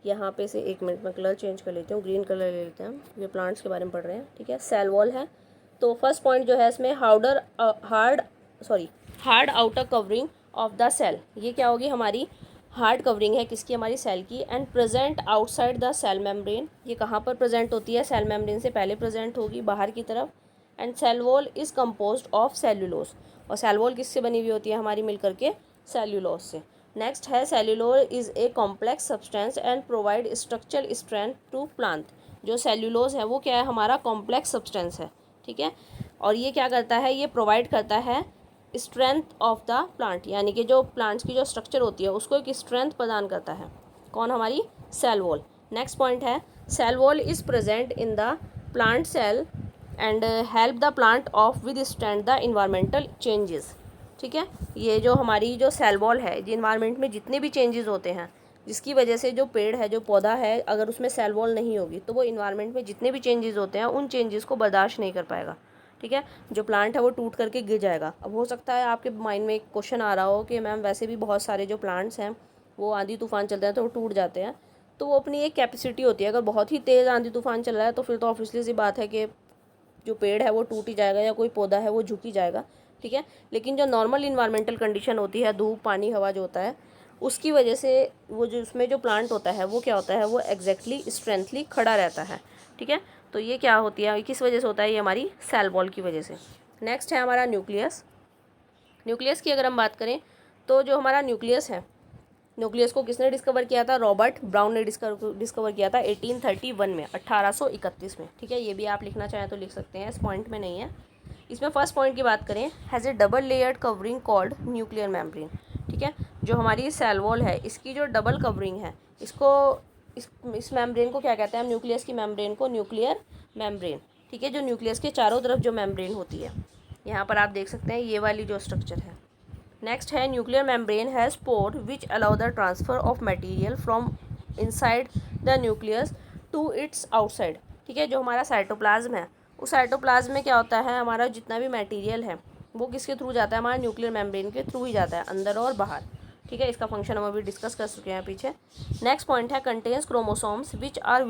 यहाँ पे से 1 मिनट में कलर चेंज कर लेती हूँ, ग्रीन कलर ले लेते हैं, ये प्लांट्स के बारे में पढ़ रहे हैं। ठीक है, सेल वॉल है तो फर्स्ट पॉइंट जो है इसमें hard outer covering of the cell. ये क्या होगी हमारी हार्ड कवरिंग है किसकी, हमारी सेल की। And present outside the cell membrane, ये कहाँ पर प्रेजेंट होती है, सेल मेम्ब्रेन से पहले प्रेजेंट होगी बाहर की तरफ। And cell wall is composed of cellulose, और सेल वॉल किससे बनी हुई होती है हमारी मिलकर के, सेल्यूलोज से। नेक्स्ट है cellulose is a complex substance and provide structural strength to plant. जो सेल्यूलोज है वो क्या है, हमारा कॉम्प्लेक्स सब्सटेंस है। ठीक है, और ये क्या करता है, ये प्रोवाइड करता है स्ट्रेंथ ऑफ द प्लांट, यानी कि जो प्लांट्स की जो स्ट्रक्चर होती है उसको एक स्ट्रेंथ प्रदान करता है। कौन, हमारी सेल वॉल। नेक्स्ट पॉइंट है cell wall is present in the plant cell and help the plant of withstand the environmental changes. ठीक है, ये जो हमारी जो सेल वॉल है, जो इन्वायरमेंट में जितने भी चेंजेस होते हैं, जिसकी वजह से जो पेड़ है, जो पौधा है, अगर उसमें सेल वॉल नहीं होगी तो वो इन्वायरमेंट में जितने भी चेंजेस होते हैं उन चेंजेस को बर्दाश्त नहीं कर पाएगा। ठीक है, जो प्लांट है वो टूट करके गिर जाएगा। अब हो सकता है आपके माइंड में एक क्वेश्चन आ रहा हो कि मैम वैसे भी बहुत सारे जो प्लांट्स हैं वो आंधी तूफान चलते हैं तो वो टूट जाते हैं, तो वो अपनी एक कैपेसिटी होती है। अगर बहुत ही तेज़ आंधी तूफान चल रहा है तो फिर तो ऑब्वियसली सी बात है कि जो पेड़ है वो टूट ही जाएगा या कोई पौधा है वो झुक ही जाएगा। ठीक है, लेकिन जो नॉर्मल इन्वायरमेंटल कंडीशन होती है, धूप पानी हवा जो होता है, उसकी वजह से वो जो उसमें जो प्लांट होता है वो क्या होता है, वो एग्जैक्टली स्ट्रेंथली खड़ा रहता है। ठीक है, तो ये क्या होती है, किस वजह से होता है, ये हमारी सेल वॉल की वजह से। नेक्स्ट है हमारा न्यूक्लियस। न्यूक्लियस की अगर हम बात करें तो जो हमारा न्यूक्लियस है, न्यूक्लियस को किसने डिस्कवर किया था, रॉबर्ट ब्राउन ने डिस्कवर किया था 1831 में, 1831 में। ठीक है, ये भी आप लिखना चाहें तो लिख सकते हैं, इस पॉइंट में नहीं है। इसमें फर्स्ट पॉइंट की बात करें, has A double layered covering called nuclear membrane. ठीक है, जो हमारी सेल वॉल है इसकी जो डबल कवरिंग है, इसको इस मेम्ब्रेन को क्या कहते हैं, न्यूक्लियस की मेम्ब्रेन को न्यूक्लियर मेम्ब्रेन। ठीक है, जो न्यूक्लियस के चारों तरफ जो मेम्ब्रेन होती है, यहाँ पर आप देख सकते हैं ये वाली जो स्ट्रक्चर है। नेक्स्ट है nuclear membrane has pore which allow the transfer of material from inside the nucleus to its outside. ठीक है, जो हमारा साइटोप्लाज्म है, उस साइटोप्लाज्म में क्या होता है, हमारा जितना भी मटेरियल है वो किसके थ्रू जाता है, हमारा न्यूक्लियर मेम्ब्रेन के थ्रू ही जाता है, अंदर और बाहर। ठीक है, इसका फंक्शन हम अभी डिस्कस कर चुके हैं पीछे। नेक्स्ट पॉइंट है contains chromosomes which are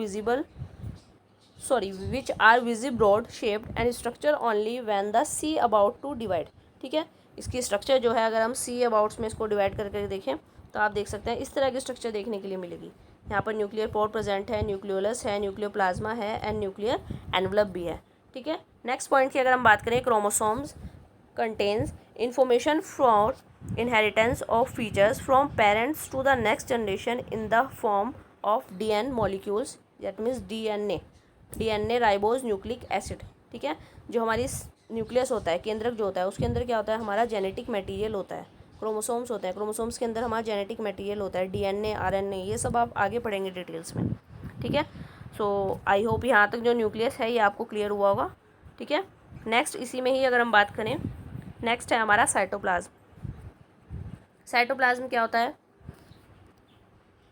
visible rod shaped and structure only when the see about to divide. ठीक है, इसकी स्ट्रक्चर जो है, अगर हम सी अबाउट्स में इसको डिवाइड करके देखें तो आप देख सकते हैं इस तरह की स्ट्रक्चर देखने के लिए मिलेगी। यहाँ पर न्यूक्लियर पोर प्रेजेंट है, न्यूक्लियोलस है, न्यूक्लियोप्लाज्मा है एंड न्यूक्लियर एनवलप भी है। ठीक है, नेक्स्ट पॉइंट की अगर हम बात करें, chromosomes contains information for inheritance of features from parents to the next generation in the form of DNA molecules, that means DNA ribose nucleic acid. ठीक है, जो हमारी न्यूक्लियस होता है, केंद्रक जो होता है, उसके अंदर क्या होता है, हमारा जेनेटिक मटेरियल होता है, क्रोमोसोम्स होते हैं, क्रोमोसोम्स के अंदर हमारा जेनेटिक मटेरियल होता है, डीएनए आरएनए, ये सब आप आगे पढ़ेंगे डिटेल्स में। ठीक है, सो आई होप यहाँ तक जो न्यूक्लियस है ये आपको क्लियर हुआ होगा। ठीक है। नेक्स्ट इसी में ही अगर हम बात करें, नेक्स्ट है हमारा साइटोप्लाज्म। साइटोप्लाज्म क्या होता है?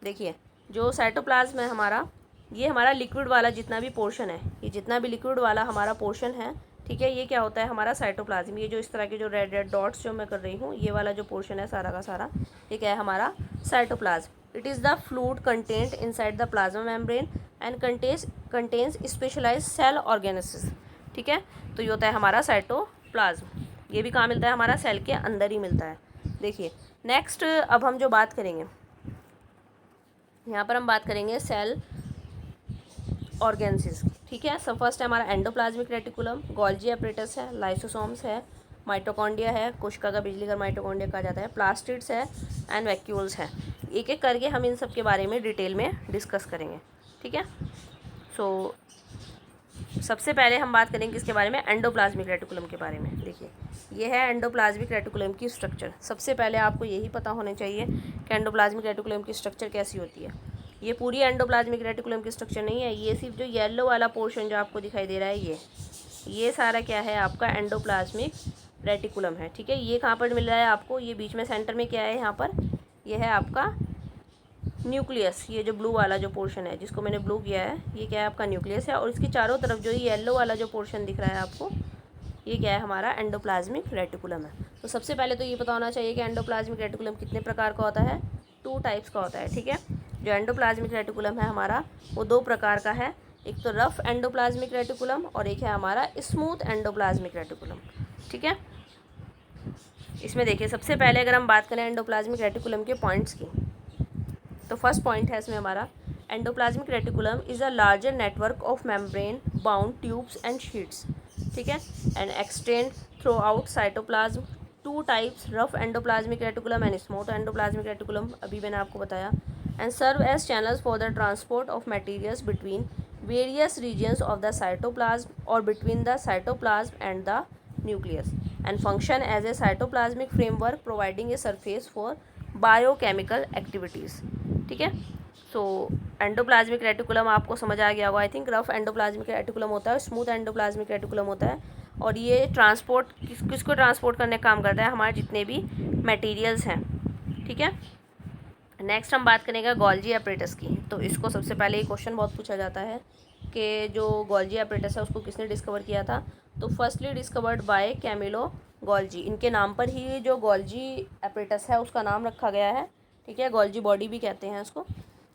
देखिए, जो साइटोप्लाज्म है हमारा, ये हमारा लिक्विड वाला जितना भी पोर्शन है, ये जितना भी लिक्विड वाला हमारा पोर्शन है, ठीक है, ये क्या होता है हमारा साइटोप्लाज्म। ये जो इस तरह के जो रेड रेड डॉट्स जो मैं कर रही हूँ, ये वाला जो पोर्शन है सारा का सारा, ये क्या है हमारा cytoplasm. It is the fluid content inside the plasma membrane and contains specialised cell organelles. ठीक है, तो ये होता है हमारा साइटोप्लाज्म। ये भी कहाँ मिलता है? हमारा सेल के अंदर ही मिलता है। देखिए नेक्स्ट, अब हम जो बात करेंगे, यहाँ पर हम बात करेंगे सेल ऑर्गेन्सिस। ठीक है, सब फर्स्ट है हमारा एंडोप्लाज्मिक रेटिकुलम, गोल्जी एपरेटस है, लाइसोसोम्स है, माइटोकॉन्ड्रिया है, कोशिका का बिजली घर माइटोकॉन्ड्रिया कहा जाता है, प्लास्टिड्स है एंड वैक्यूल्स है। एक एक करके हम इन सब के बारे में डिटेल में डिस्कस करेंगे। ठीक है, सो सबसे पहले हम बात करेंगे किसके बारे में? एंडोप्लाज्मिक रेटिकुलम के बारे में। देखिए, ये है एंडोप्लाज्मिक रेटिकुलम की स्ट्रक्चर। सबसे पहले आपको यही पता होना चाहिए कि एंडोप्लाज्मिक रेटिकुलम की स्ट्रक्चर कैसी होती है। ये पूरी एंडोप्लाज्मिक रेटिकुलम की स्ट्रक्चर नहीं है, ये सिर्फ जो येलो वाला पोर्शन जो आपको दिखाई दे रहा है, ये सारा क्या है आपका एंडोप्लाज्मिक रेटिकुलम है। ठीक है, ये कहाँ पर मिल रहा है आपको? ये बीच में सेंटर में क्या है यहाँ पर? ये है आपका न्यूक्लियस। ये जो ब्लू वाला जो पोर्शन है, जिसको मैंने ब्लू किया है, ये क्या है आपका न्यूक्लियस है। और इसके चारों तरफ जो ये येलो वाला जो पोर्शन दिख रहा है आपको, ये क्या है हमारा एंडोप्लाज्मिक रेटिकुलम है। तो सबसे पहले तो ये पता होना चाहिए कि एंडोप्लाज्मिक रेटिकुलम कितने प्रकार का होता है? 2 टाइप्स का होता है। ठीक है, जो एंडोप्लाज्मिक रेटिकुलम है हमारा, वो 2 प्रकार का है। एक तो रफ एंडोप्लाज्मिक रेटिकुलम और एक है हमारा स्मूथ एंडोप्लाज्मिक रेटिकुलम। ठीक है, इसमें देखिए सबसे पहले अगर हम बात करें एंडोप्लाज्मिक रेटिकुलम के पॉइंट्स की, तो फर्स्ट पॉइंट है इसमें हमारा, endoplasmic reticulum is a larger network of membrane bound tubes and sheets. ठीक है, and extend throughout cytoplasm. 2 types, rough endoplasmic reticulum and smooth endoplasmic reticulum, अभी मैंने आपको बताया। And serve as channels for the transport of materials between various regions of the cytoplasm और between the cytoplasm and the nucleus, and function as a cytoplasmic framework providing a surface for biochemical activities. ठीक है, सो endoplasmic reticulum आपको समझ आ गया होगा I think. Rough endoplasmic reticulum होता है, smooth endoplasmic reticulum होता है, और ये ट्रांसपोर्ट किसको ट्रांसपोर्ट करने का काम करता है? हमारे जितने भी मटेरियल्स हैं। ठीक है, नेक्स्ट हम बात करेंगे गोल्जी एपरेटस की। तो इसको सबसे पहले ये क्वेश्चन बहुत पूछा जाता है कि जो गोल्जी एपरेटस है उसको किसने डिस्कवर किया था? तो firstly discovered by Camillo Golgi. इनके नाम पर ही जो गोल्जी एपरेटस है उसका नाम रखा गया है। ठीक है, गोल्जी बॉडी भी कहते हैं उसको,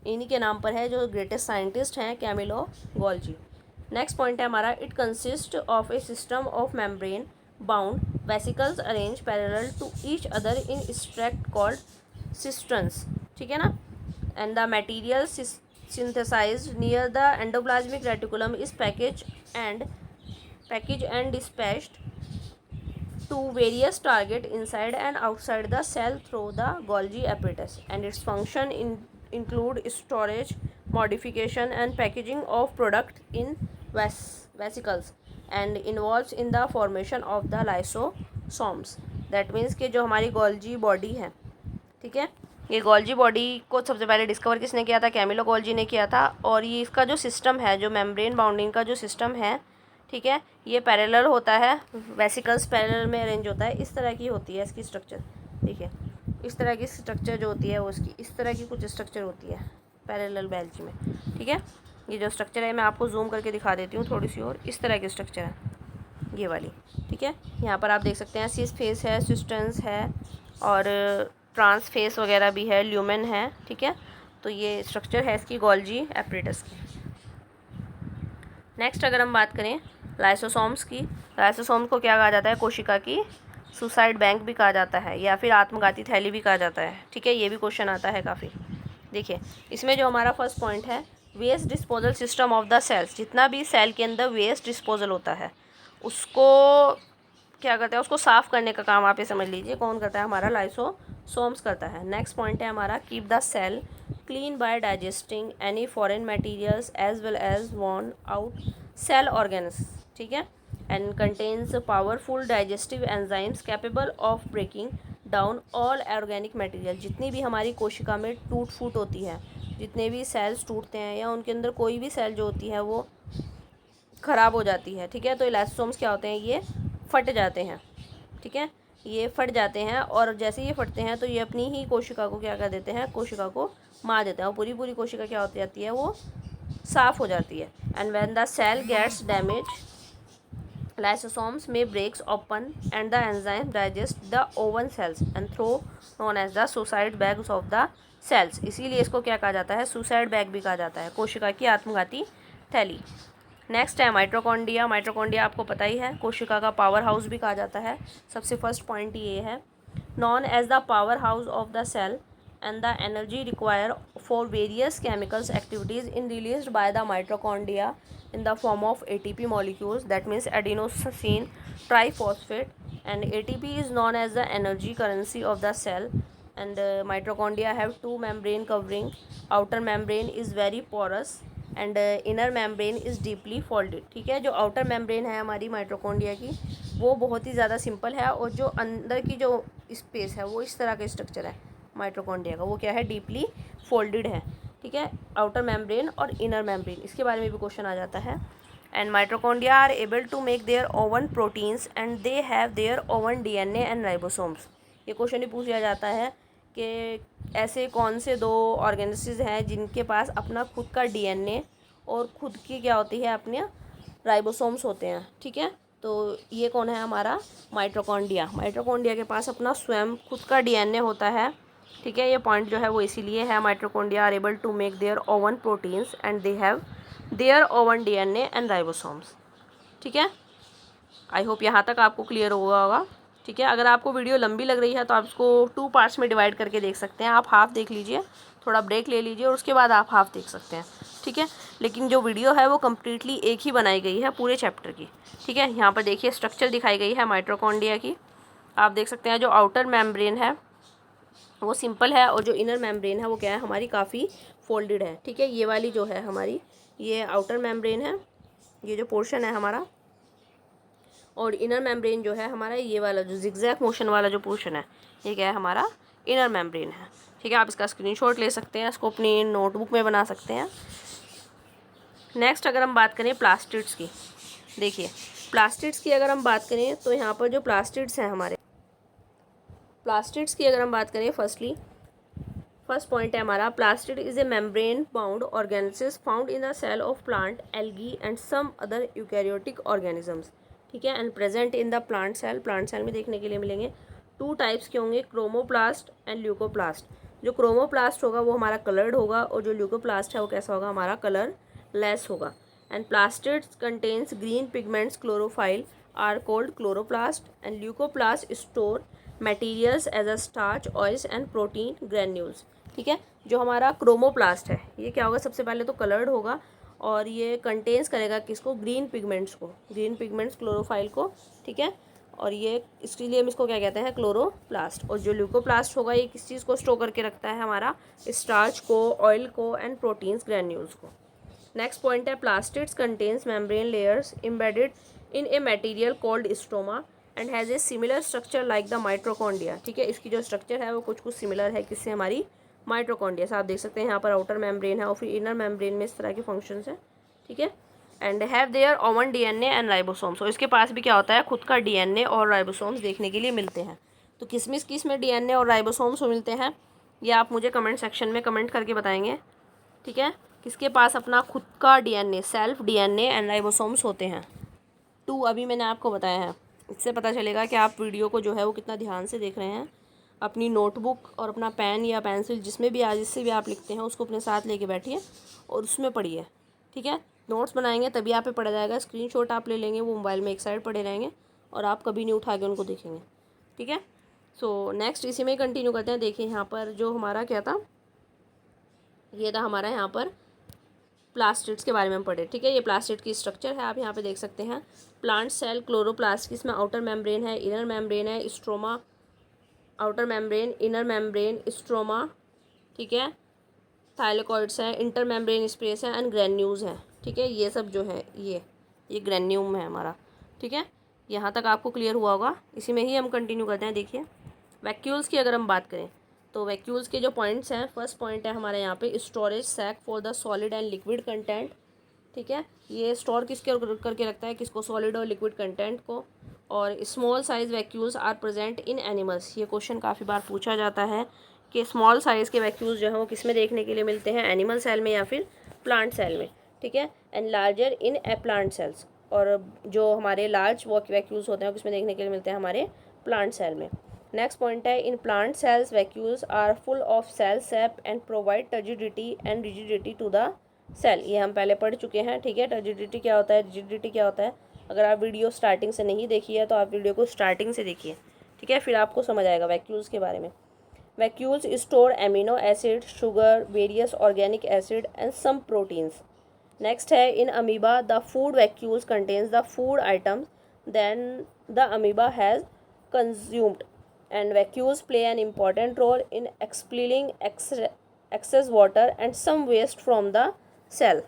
इन्हीं के नाम पर है, जो ग्रेटेस्ट साइंटिस्ट हैं कैमिलो गोल्जी। नेक्स्ट पॉइंट है हमारा, it consist of a system of membrane bound vesicles arrange parallel to each other in stacks called cisterns. ठीक है ना, and the material synthesized near the endoplasmic reticulum is packaged and dispatched to various target inside and outside the cell through the Golgi apparatus, and its function include storage, modification and packaging of product in vesicles and involves in the formation of the lysosomes. That means कि जो हमारी Golgi body है, ठीक है, ये Golgi body को सबसे पहले डिस्कवर किसने किया था? कैमिलो गोल्जी ने किया था। और ये इसका जो सिस्टम है, जो मेम्ब्रेन बाउंडिंग का जो सिस्टम है, ठीक है, ये पैरेलल होता है, वेसिकल्स पैरेलल में अरेंज होता है। इस तरह की होती है इसकी स्ट्रक्चर। देखिए, इस तरह की स्ट्रक्चर जो होती है वो इसकी इस तरह की कुछ स्ट्रक्चर होती है पैरेलल बैल्जी में। ठीक है, ये जो स्ट्रक्चर है मैं आपको जूम करके दिखा देती हूँ थोड़ी सी, और इस तरह की स्ट्रक्चर है ये वाली। ठीक है, यहाँ पर आप देख सकते हैं सिस फेस है, सिस्टेंस है और ट्रांस फेस वगैरह भी है, ल्यूमेन है। ठीक है, तो ये स्ट्रक्चर है इसकी गोल्जी एपरेटस की। नेक्स्ट अगर हम बात करें लाइसोसोम्स की, लाइसोसोम्स को क्या कहा जाता है? कोशिका की सुसाइड बैंक भी कहा जाता है, या फिर आत्मघाती थैली भी कहा जाता है। ठीक है, ये भी क्वेश्चन आता है काफ़ी। देखिए, इसमें जो हमारा फर्स्ट पॉइंट है, waste disposal system of the cells. जितना भी सेल के अंदर वेस्ट डिस्पोजल होता है उसको क्या करता है? उसको साफ़ करने का काम आप ये समझ लीजिए कौन करता है? हमारा लाइसोसोम्स करता है। नेक्स्ट पॉइंट है हमारा, keep the cell clean by digesting any foreign materials as well as worn out cell organs. ठीक है, and contains powerful digestive enzymes capable of breaking down all organic material. जितनी भी हमारी कोशिका में टूट फूट होती है, जितने भी सेल्स टूटते हैं या उनके अंदर कोई भी सेल जो होती है वो ख़राब हो जाती है, ठीक है। तो लाइसोसोम्स क्या होते हैं, ये फट जाते हैं, ठीक है, ये फट जाते हैं और जैसे ये फटते हैं तो ये अपनी ही कोशिका को क्या कर देते हैं, कोशिका को मार देते हैं और पूरी पूरी कोशिका क्या होती जाती है, वो साफ़ हो जाती है। And when the cell gets damage, lysosomes may breaks open and the enzyme digest the oven cells and throw known as the suicide bags of the cells। इसीलिए इसको क्या कहा जाता है, सुसाइड बैग भी कहा जाता है, कोशिका की आत्मघाती थैली। नेक्स्ट है माइटोकॉन्ड्रिया। माइटोकॉन्ड्रिया आपको पता ही है, कोशिका का पावर हाउस भी कहा जाता है। सबसे फर्स्ट पॉइंट ये है, known as the power house of the cell and the energy required for various chemicals activities in released by the mitochondria in the form of ATP molecules, that means adenosine triphosphate, and ATP is known as the energy currency of the cell। and mitochondria have two membrane covering, outer membrane is very porous and inner membrane is deeply folded। ठीक है, जो outer membrane है हमारी mitochondria की वो बहुत ही ज़्यादा simple है और जो अंदर की जो स्पेस है वो इस तरह का स्ट्रक्चर है माइटोकॉन्ड्रिया का, वो क्या है, डीपली फोल्डेड है, ठीक है, आउटर मेम्ब्रेन और इनर मेम्ब्रेन, इसके बारे में भी क्वेश्चन आ जाता है। And mitochondria are able to make their own proteins and they have their own DNA and ribosomes. ये क्वेश्चन भी पूछा जाता है कि ऐसे कौन से दो ऑर्गेनेसिस हैं जिनके पास अपना खुद का डीएनए और खुद की क्या होती है, अपने राइबोसोम्स होते हैं, ठीक है। तो ये कौन है, हमारा माइटोकॉन्ड्रिया। माइटोकॉन्ड्रिया के पास अपना स्वयं खुद का डीएनए होता है, ठीक है। ये पॉइंट जो है वो इसीलिए है, mitochondria are able to make their own proteins and they have their own DNA and ribosomes, ठीक है। आई होप यहाँ तक आपको क्लियर हुआ होगा, ठीक है। अगर आपको वीडियो लंबी लग रही है तो आप इसको 2 पार्ट्स में डिवाइड करके देख सकते हैं। आप हाफ देख लीजिए, थोड़ा ब्रेक ले लीजिए और उसके बाद आप हाफ देख सकते हैं, ठीक है। लेकिन जो वीडियो है वो कम्प्लीटली एक ही बनाई गई है पूरे चैप्टर की, ठीक है। यहाँ पर देखिए स्ट्रक्चर दिखाई गई है माइटोकॉन्ड्रिया की, आप देख सकते हैं। जो आउटर मेम्ब्रेन है वो सिंपल है और जो इनर मेम्ब्रेन है वो क्या है, हमारी काफ़ी फोल्डेड है, ठीक है। ये वाली जो है हमारी, ये आउटर मेम्ब्रेन है, ये जो पोर्शन है हमारा, और इनर मेम्ब्रेन जो है हमारा, ये वाला जो जिगजैग मोशन वाला जो पोर्शन है, ये क्या है, हमारा इनर मेम्ब्रेन है, ठीक है। आप इसका स्क्रीनशॉट ले सकते हैं, इसको अपनी नोटबुक में बना सकते हैं। नेक्स्ट अगर हम बात करें प्लास्टिड्स की, देखिए प्लास्टिड्स की अगर हम बात करें तो यहाँ पर जो प्लास्टिड्स हैं हमारे, प्लास्टिड्स की अगर हम बात करें, फर्स्ट पॉइंट है हमारा, plastid is a membrane bound organelles found in the cell of plant, algae and some other eukaryotic organisms, ठीक है, and present in the plant cell. Plant cell में देखने के लिए मिलेंगे। 2 टाइप्स के होंगे, क्रोमोप्लास्ट एंड ल्यूकोप्लास्ट। जो क्रोमोप्लास्ट होगा वो हमारा कलर्ड होगा और जो ल्यूकोप्लास्ट है वो कैसा होगा, हमारा कलर लेस होगा। And plastids contains green pigments, chlorophyll are called chloroplast and leucoplast store materials as a starch, oils and protein granules, ठीक है। जो हमारा क्रोमोप्लास्ट है ये क्या होगा, सबसे पहले तो कलर्ड होगा और ये कंटेन्स करेगा किसको, ग्रीन पिगमेंट्स को, ग्रीन पिगमेंट्स क्लोरोफाइल को, ठीक है। और ये इसके लिए हम इसको क्या कहते हैं, क्लोरोप्लास्ट। और जो ल्यूकोप्लास्ट होगा ये किस चीज़ को स्टोर करके रखता है, हमारा स्टार्च को, ऑयल को एंड प्रोटीन्स ग्रेन्यूल्स को। नेक्स्ट पॉइंट है, plastids contains membrane layers embedded in a material called stoma and has a similar structure like the mitochondria, ठीक है। इसकी जो स्ट्रक्चर है वो कुछ सिमिलर है किससे, हमारी माइटोकॉन्ड्रिया से। आप देख सकते हैं यहाँ पर आउटर मेम्ब्रेन है और फिर इनर मेम्ब्रेन में इस तरह के फंक्शंस हैं, ठीक है। And have their own DNA and ribosomes, और इसके पास भी क्या होता है, खुद का डीएनए और राइबोसोम्स देखने के लिए मिलते हैं। तो किस में डीएनए और राइबोसोम्स मिलते हैं ये आप मुझे कमेंट सेक्शन में कमेंट करके बताएंगे, ठीक है। किसके पास अपना खुद का DNA, self DNA and ribosomes होते हैं। 2 अभी मैंने आपको बताया है। इससे पता चलेगा कि आप वीडियो को जो है वो कितना ध्यान से देख रहे हैं। अपनी नोटबुक और अपना पेन या पेंसिल जिसमें भी जिससे भी आप लिखते हैं उसको अपने साथ लेके बैठिए और उसमें पढ़िए, ठीक है। नोट्स बनाएंगे तभी आप पे पढ़ा जाएगा, स्क्रीनशॉट आप ले लेंगे वो मोबाइल में एक साइड पड़े रहेंगे और आप कभी नहीं उठा के उनको देखेंगे, ठीक है। सो नेक्स्ट इसी में ही कंटिन्यू करते हैं। देखिए यहाँ पर जो हमारा क्या था, ये था हमारा यहाँ पर प्लास्टिड्स के बारे में हम पढ़े, ठीक है। ये प्लास्टिड की स्ट्रक्चर है, आप यहाँ पे देख सकते हैं। प्लांट सेल क्लोरोप्लास्ट, इसमें आउटर मेम्ब्रेन है, इनर मेम्ब्रेन है, stroma, outer membrane, inner membrane, stroma, ठीक है, थाइलेकॉइड्स है, इंटर मेम्ब्रेन स्पेस है एंड ग्रेन्यूल्स हैं, ठीक है। ये सब जो है ये ग्रेन्यूम है हमारा, ठीक है। यहाँ तक आपको क्लियर हुआ होगा। इसी में ही हम कंटिन्यू करते हैं। देखिए वैक्यूल्स की अगर हम बात करें तो वैक्यूल्स के जो पॉइंट्स हैं, फर्स्ट पॉइंट है हमारे यहाँ पे, storage sac for the solid and liquid content, ठीक है। ये स्टोर किसके करके रखता है, किसको, सॉलिड और लिक्विड कंटेंट को। और small size vacuoles are present in animals, ये क्वेश्चन काफ़ी बार पूछा जाता है कि स्मॉल साइज़ के वैक्यूल्स जो हैं वो किस में देखने के लिए मिलते हैं, एनिमल सेल में या फिर प्लांट सेल में। ठीक है। And larger in A plant cells, और जो हमारे लार्ज वैक्यूल्स होते हैं वो किस में देखने के लिए मिलते हैं, हमारे प्लांट सेल में। नेक्स्ट पॉइंट है, in plant cells vacuoles are full of cell sap and provide turgidity and rigidity to the cell, ये हम पहले पढ़ चुके हैं। ठीक है। टर्जिडिटी क्या होता है, रिजिडिटी क्या होता है। अगर आप वीडियो स्टार्टिंग से नहीं देखी है तो आप वीडियो को स्टार्टिंग से देखिए। ठीक है, फिर आपको समझ आएगा वैक्यूल्स के बारे में। Vacuoles store amino acid, sugar, various organic acid and some proteins. Next है, in amoeba the food vacuoles contains the food items then the amoeba has consumed, and vacuoles play an important role in expelling excess water and some waste from the cell.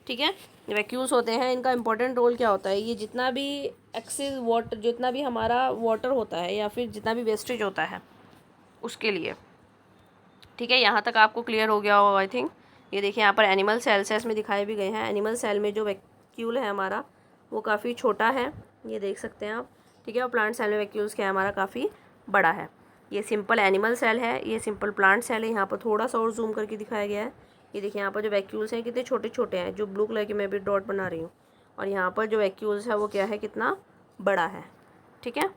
ठीक है। Vacuoles होते हैं, इनका important role क्या होता है, ये जितना भी एक्सेस वाटर, जितना भी हमारा वाटर होता है या फिर जितना भी वेस्टेज होता है उसके लिए। ठीक है, यहाँ तक आपको क्लियर हो गया होगा आई थिंक। ये देखिए यहाँ पर एनिमल सेल्स है, इसमें दिखाए भी गए हैं। एनिमल सेल में जो वैक्यूल है हमारा वो काफ़ी छोटा है, ये देख सकते हैं आप। ठीक है। और प्लांट सेल में वैक्यूल्स क्या है हमारा, काफ़ी बड़ा है। ये सिंपल एनिमल सेल है, ये सिंपल प्लांट सेल है। यहाँ पर थोड़ा सा और जूम करके दिखाया गया है। ये देखिए यहाँ पर जो वैक्यूल्स हैं कितने छोटे छोटे हैं, जो ब्लू कलर के मैं भी डॉट बना रही हूँ। और यहाँ पर जो वैक्यूल्स है वो क्या है, कितना बड़ा है। ठीक है।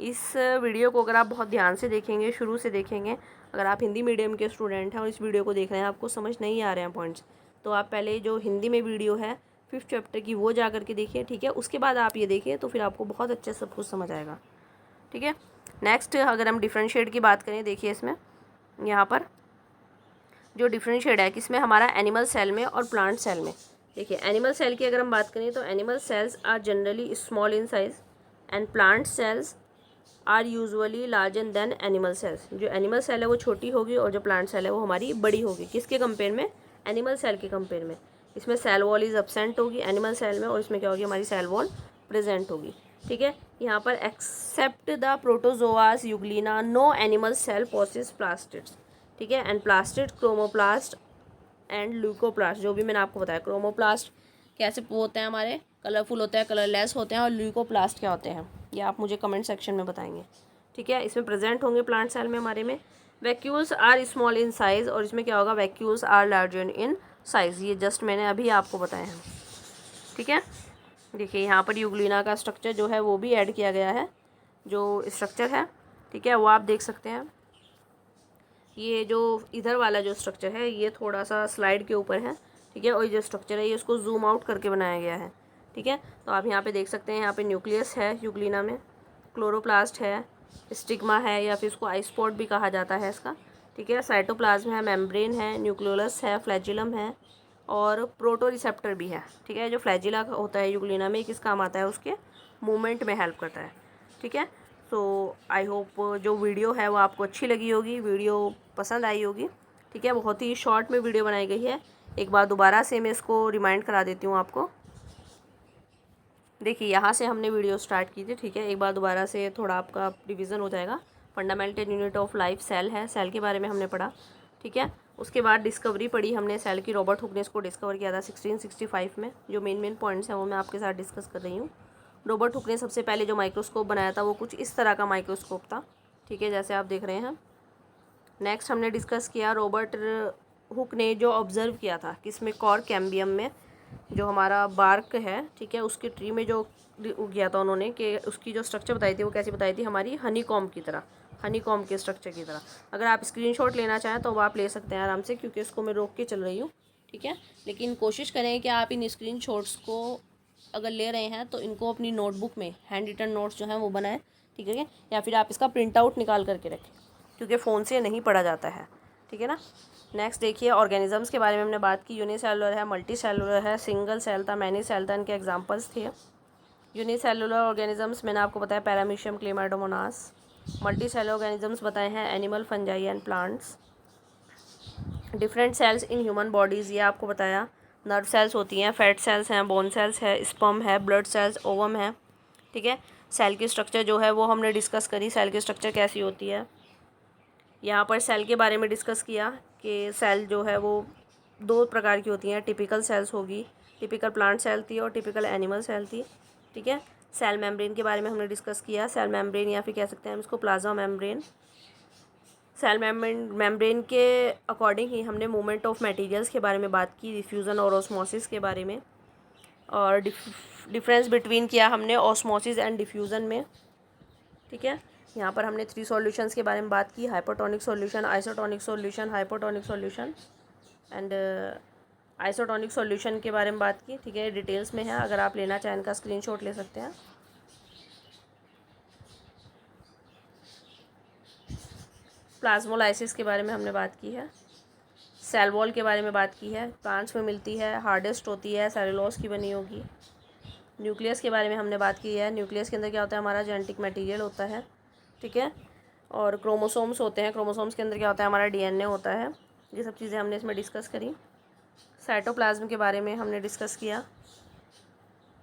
इस वीडियो को अगर आप बहुत ध्यान से देखेंगे, शुरू से देखेंगे, अगर आप हिंदी मीडियम के स्टूडेंट हैं और इस वीडियो को देख रहे हैं, आपको समझ नहीं आ रहे हैं पॉइंट्स, तो आप पहले जो हिंदी में वीडियो है 5th चैप्टर की वो जा करके देखिए। ठीक है। उसके बाद आप ये देखिए तो फिर आपको बहुत अच्छे सब कुछ समझ आएगा। ठीक है। नेक्स्ट अगर हम डिफरेंशिएट की बात करें, देखिए इसमें यहाँ पर जो डिफरेंशिएट है किसमें, हमारा एनिमल सेल में और प्लांट सेल में। देखिए एनिमल सेल की अगर हम बात करें तो animal cells are generally small in size and plant cells are usually larger than animal cells. जो एनिमल सेल है वो छोटी होगी और जो प्लांट सेल है वो हमारी बड़ी होगी। किसके कंपेयर में, एनिमल सेल के कंपेयर में। इसमें सेल वॉल इज एब्सेंट होगी एनिमल सेल में, और इसमें क्या होगी, हमारी सेल वॉल प्रेजेंट होगी। ठीक है। यहाँ पर except the protozoas euglena no animal cell possess plastids. ठीक है। And plastid, chromoplast and leucoplast, जो भी मैंने आपको बताया। क्रोमोप्लास्ट कैसे होते हैं हमारे, कलरफुल होते हैं, कलरलेस होते हैं, और ल्यूकोप्लास्ट क्या होते हैं, ये आप मुझे कमेंट सेक्शन में बताएंगे। ठीक है। इसमें प्रेजेंट होंगे प्लांट सेल में हमारे में। Vacuoles are small in size, और इसमें क्या होगा, vacuoles are larger in size. ये जस्ट मैंने अभी आपको बताया है। ठीक है। देखिए यहाँ पर यूग्लिना का स्ट्रक्चर जो है वो भी ऐड किया गया है, जो स्ट्रक्चर है। ठीक है, वो आप देख सकते हैं। ये जो इधर वाला जो स्ट्रक्चर है ये थोड़ा सा स्लाइड के ऊपर है। ठीक है। और ये जो स्ट्रक्चर है ये इसको जूम आउट करके बनाया गया है। ठीक है। तो आप यहाँ पे देख सकते हैं, यहाँ पे न्यूक्लियस है यूग्लिना में, क्लोरोप्लास्ट है, स्टिग्मा है, या फिर इसको आइसपोड भी कहा जाता है इसका। ठीक है। साइटोप्लाज्म है, मेम्ब्रेन है, न्यूक्लियोलस है, फ्लैजिलम है, और प्रोटोरिसेप्टर भी है। ठीक है। जो फ्लैजिला होता है यूग्लिना में, किस काम आता है, उसके मूवमेंट में हेल्प करता है। ठीक है। सो आई होप जो वीडियो है वो आपको अच्छी लगी होगी, वीडियो पसंद आई होगी। ठीक है। बहुत ही शॉर्ट में वीडियो बनाई गई है। एक बार दोबारा से मैं इसको रिमाइंड करा देती हूँ आपको। देखिए यहाँ से हमने वीडियो स्टार्ट की थी। ठीक है। एक बार दोबारा से थोड़ा आपका रिवीजन हो जाएगा। Fundamental unit of life cell है, सेल के बारे में हमने पढ़ा। ठीक है। उसके बाद डिस्कवरी पढ़ी हमने सेल की, रॉबर्ट हुक ने इसको डिस्कवर किया था 1665 में। जो मेन पॉइंट्स हैं वो मैं आपके साथ डिस्कस कर रही हूँ। रॉबर्ट हुक ने सबसे पहले जो माइक्रोस्कोप बनाया था वो कुछ इस तरह का माइक्रोस्कोप था। ठीक है, जैसे आप देख रहे हैं। नेक्स्ट हमने डिस्कस किया रॉबर्ट हुक ने जो ऑब्जर्व किया था किसमें, कॉर कैम्बियम में, जो हमारा बार्क है। ठीक है। उसके ट्री में जो किया था उन्होंने, कि उसकी जो स्ट्रक्चर बताई थी वो कैसी बताई थी, हमारी हनी कॉम्ब की तरह, हनी कॉम्ब के स्ट्रक्चर की तरह। अगर आप स्क्रीनशॉट लेना चाहें तो वो आप ले सकते हैं आराम से, क्योंकि इसको मैं रोक के चल रही हूँ। ठीक है। लेकिन कोशिश करें कि आप इन स्क्रीनशॉट्स को अगर ले रहे हैं तो इनको अपनी नोटबुक में हैंड रिटन नोट्स जो हैं वो बनाएं। ठीक है। या फिर आप इसका प्रिंट आउट निकाल करके रखें, क्योंकि फ़ोन से नहीं पढ़ा जाता है। ठीक है ना। नेक्स्ट देखिए ऑर्गेनिजम्स के बारे में हमने बात की। यूनिसेलुलर है, मल्टी सेलुलर है, सिंगल सेल था, मैनी सेल था, इनके एग्जांपल्स थे। यूनिसेलुलर ऑर्गेनिजम्स मैंने आपको बताया paramecium, Chlamydomonas. Multi cellular organisms बताए हैं animal, fungi and plants. Different cells in human bodies, ये आपको बताया। नर्व सेल्स होती हैं, फैट सेल्स हैं, बोन सेल्स है, स्पर्म है, ब्लड सेल्स, ओवम है। ठीक है। सेल की स्ट्रक्चर जो है वो हमने डिस्कस करी, सेल की स्ट्रक्चर कैसी होती है। यहाँ पर सेल के बारे में डिस्कस किया कि सेल जो है वो दो प्रकार की होती हैं, टिपिकल सेल्स होगी, टिपिकल प्लांट सेल थी और टिपिकल एनिमल सेल थी। ठीक है, सेल मेम्ब्रेन के बारे में हमने डिस्कस किया। सेल मेम्ब्रेन या फिर कह सकते हैं हम इसको प्लाज्मा मेम्ब्रेन। सेल मेम्ब्रेन के अकॉर्डिंग ही हमने मूवमेंट ऑफ मटेरियल्स के बारे में बात की, डिफ्यूज़न और ऑस्मोसिस के बारे में, और डिफरेंस बिटवीन किया हमने ऑस्मोसिस एंड डिफ्यूज़न में। ठीक है, यहाँ पर हमने 3 सॉल्यूशंस के बारे में बात की, hypotonic solution, isotonic solution, hypotonic solution and isotonic solution के बारे में बात की। ठीक है, डिटेल्स में है, अगर आप लेना चाहें इनका स्क्रीनशॉट ले सकते हैं। प्लाज्मोलाइसिस के बारे में हमने बात की है। सेल वॉल के बारे में बात की है, प्लांट्स में मिलती है, हार्डेस्ट होती है, सेलुलोज की बनी होगी। न्यूक्लियस के बारे में हमने बात की है, न्यूक्लियस के अंदर क्या होता है, हमारा जेनेटिक मटेरियल होता है। ठीक है, और क्रोमोसोम्स होते हैं, क्रोमोसोम्स के अंदर क्या होता है, हमारा डीएनए होता है। ये सब चीज़ें हमने इसमें डिस्कस करी। साइटोप्लाज्म के बारे में हमने डिस्कस किया।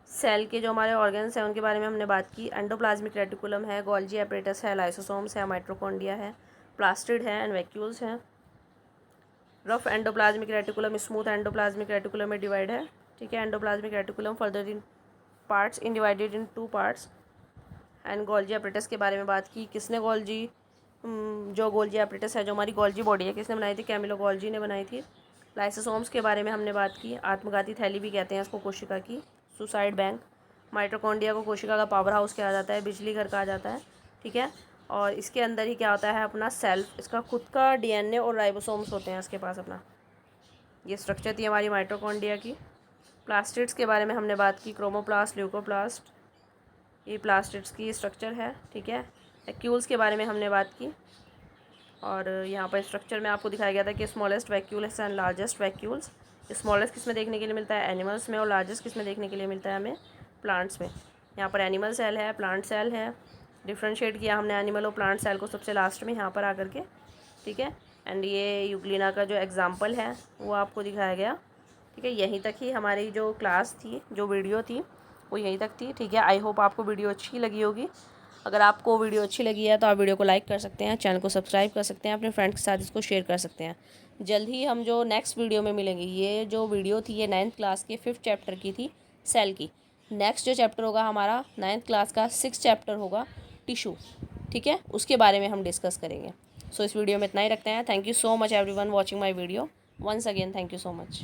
सेल के जो हमारे ऑर्गन्स हैं उनके बारे में हमने बात की। एंडोप्लाज्मिक रेटिकुलम है, गोल्जी एपरेटस है, लाइसोसोम्स है, माइटोकॉन्ड्रिया है, प्लास्टिड है एंड वैक्यूल्स हैं। Rough endoplasmic reticulum smooth endoplasmic reticulum में डिवाइड है। ठीक है, endoplasmic reticulum further in parts in divided in 2 parts. And Golgi apparatus के बारे में बात की। किसने गोल्जी जो गोल्जी एपरेटस है, जो हमारी गोल्जी बॉडी है, किसने बनाई थी, कैमिलो गोल्जी ने बनाई थी। लाइसोसोम्स के बारे में हमने बात की। आत्मघाती थैली भी कहते हैं इसको, कोशिका की, सुसाइड बैंक। माइटोकॉन्ड्रिया को कोशिका का पावर हाउस कहा जाता है, बिजली घर कहा जाता है। ठीक है, और इसके अंदर ही क्या होता है, अपना सेल्फ, इसका खुद का डीएनए और राइबोसोम्स होते हैं इसके पास अपना। ये स्ट्रक्चर थी हमारी माइटोकॉन्ड्रिया की। प्लास्टिड्स के बारे में हमने बात की, क्रोमोप्लास्ट, ल्यूकोप्लास्ट, ये प्लास्टिड्स की स्ट्रक्चर है। ठीक है, वैक्यूल्स के बारे में हमने बात की, और यहाँ पर स्ट्रक्चर में आपको दिखाया गया था कि smallest vacuoles and largest vacuoles. Smallest किस में देखने के लिए मिलता है, एनिमल्स में, और लार्जेस्ट किस में देखने के लिए मिलता है हमें, प्लांट्स में। यहाँ पर एनिमल सेल है, प्लांट सेल है। डिफ्रेंशिएट किया हमने एनिमल और प्लांट सेल को सबसे लास्ट में यहाँ पर आकर के। ठीक है, एंड ये यूग्लिना का जो एग्जाम्पल है वो आपको दिखाया गया। ठीक है, यहीं तक ही हमारी जो क्लास थी, जो वीडियो थी, वो यहीं तक थी। ठीक है, आई होप आपको वीडियो अच्छी लगी होगी। अगर आपको वीडियो अच्छी लगी है तो आप वीडियो को लाइक कर सकते हैं, चैनल को सब्सक्राइब कर सकते हैं, अपने फ्रेंड्स के साथ इसको शेयर कर सकते हैं। जल्द ही हम जो नेक्स्ट वीडियो में मिलेंगे, ये जो वीडियो थी ये 9th क्लास के 5th चैप्टर की थी, सेल की। नेक्स्ट जो चैप्टर होगा हमारा 9th क्लास का 6th चैप्टर होगा, टिश्यू। ठीक है, उसके बारे में हम डिस्कस करेंगे। सो इस वीडियो में इतना ही रखते हैं। Thank you so much everyone watching my video. Once again thank you so much.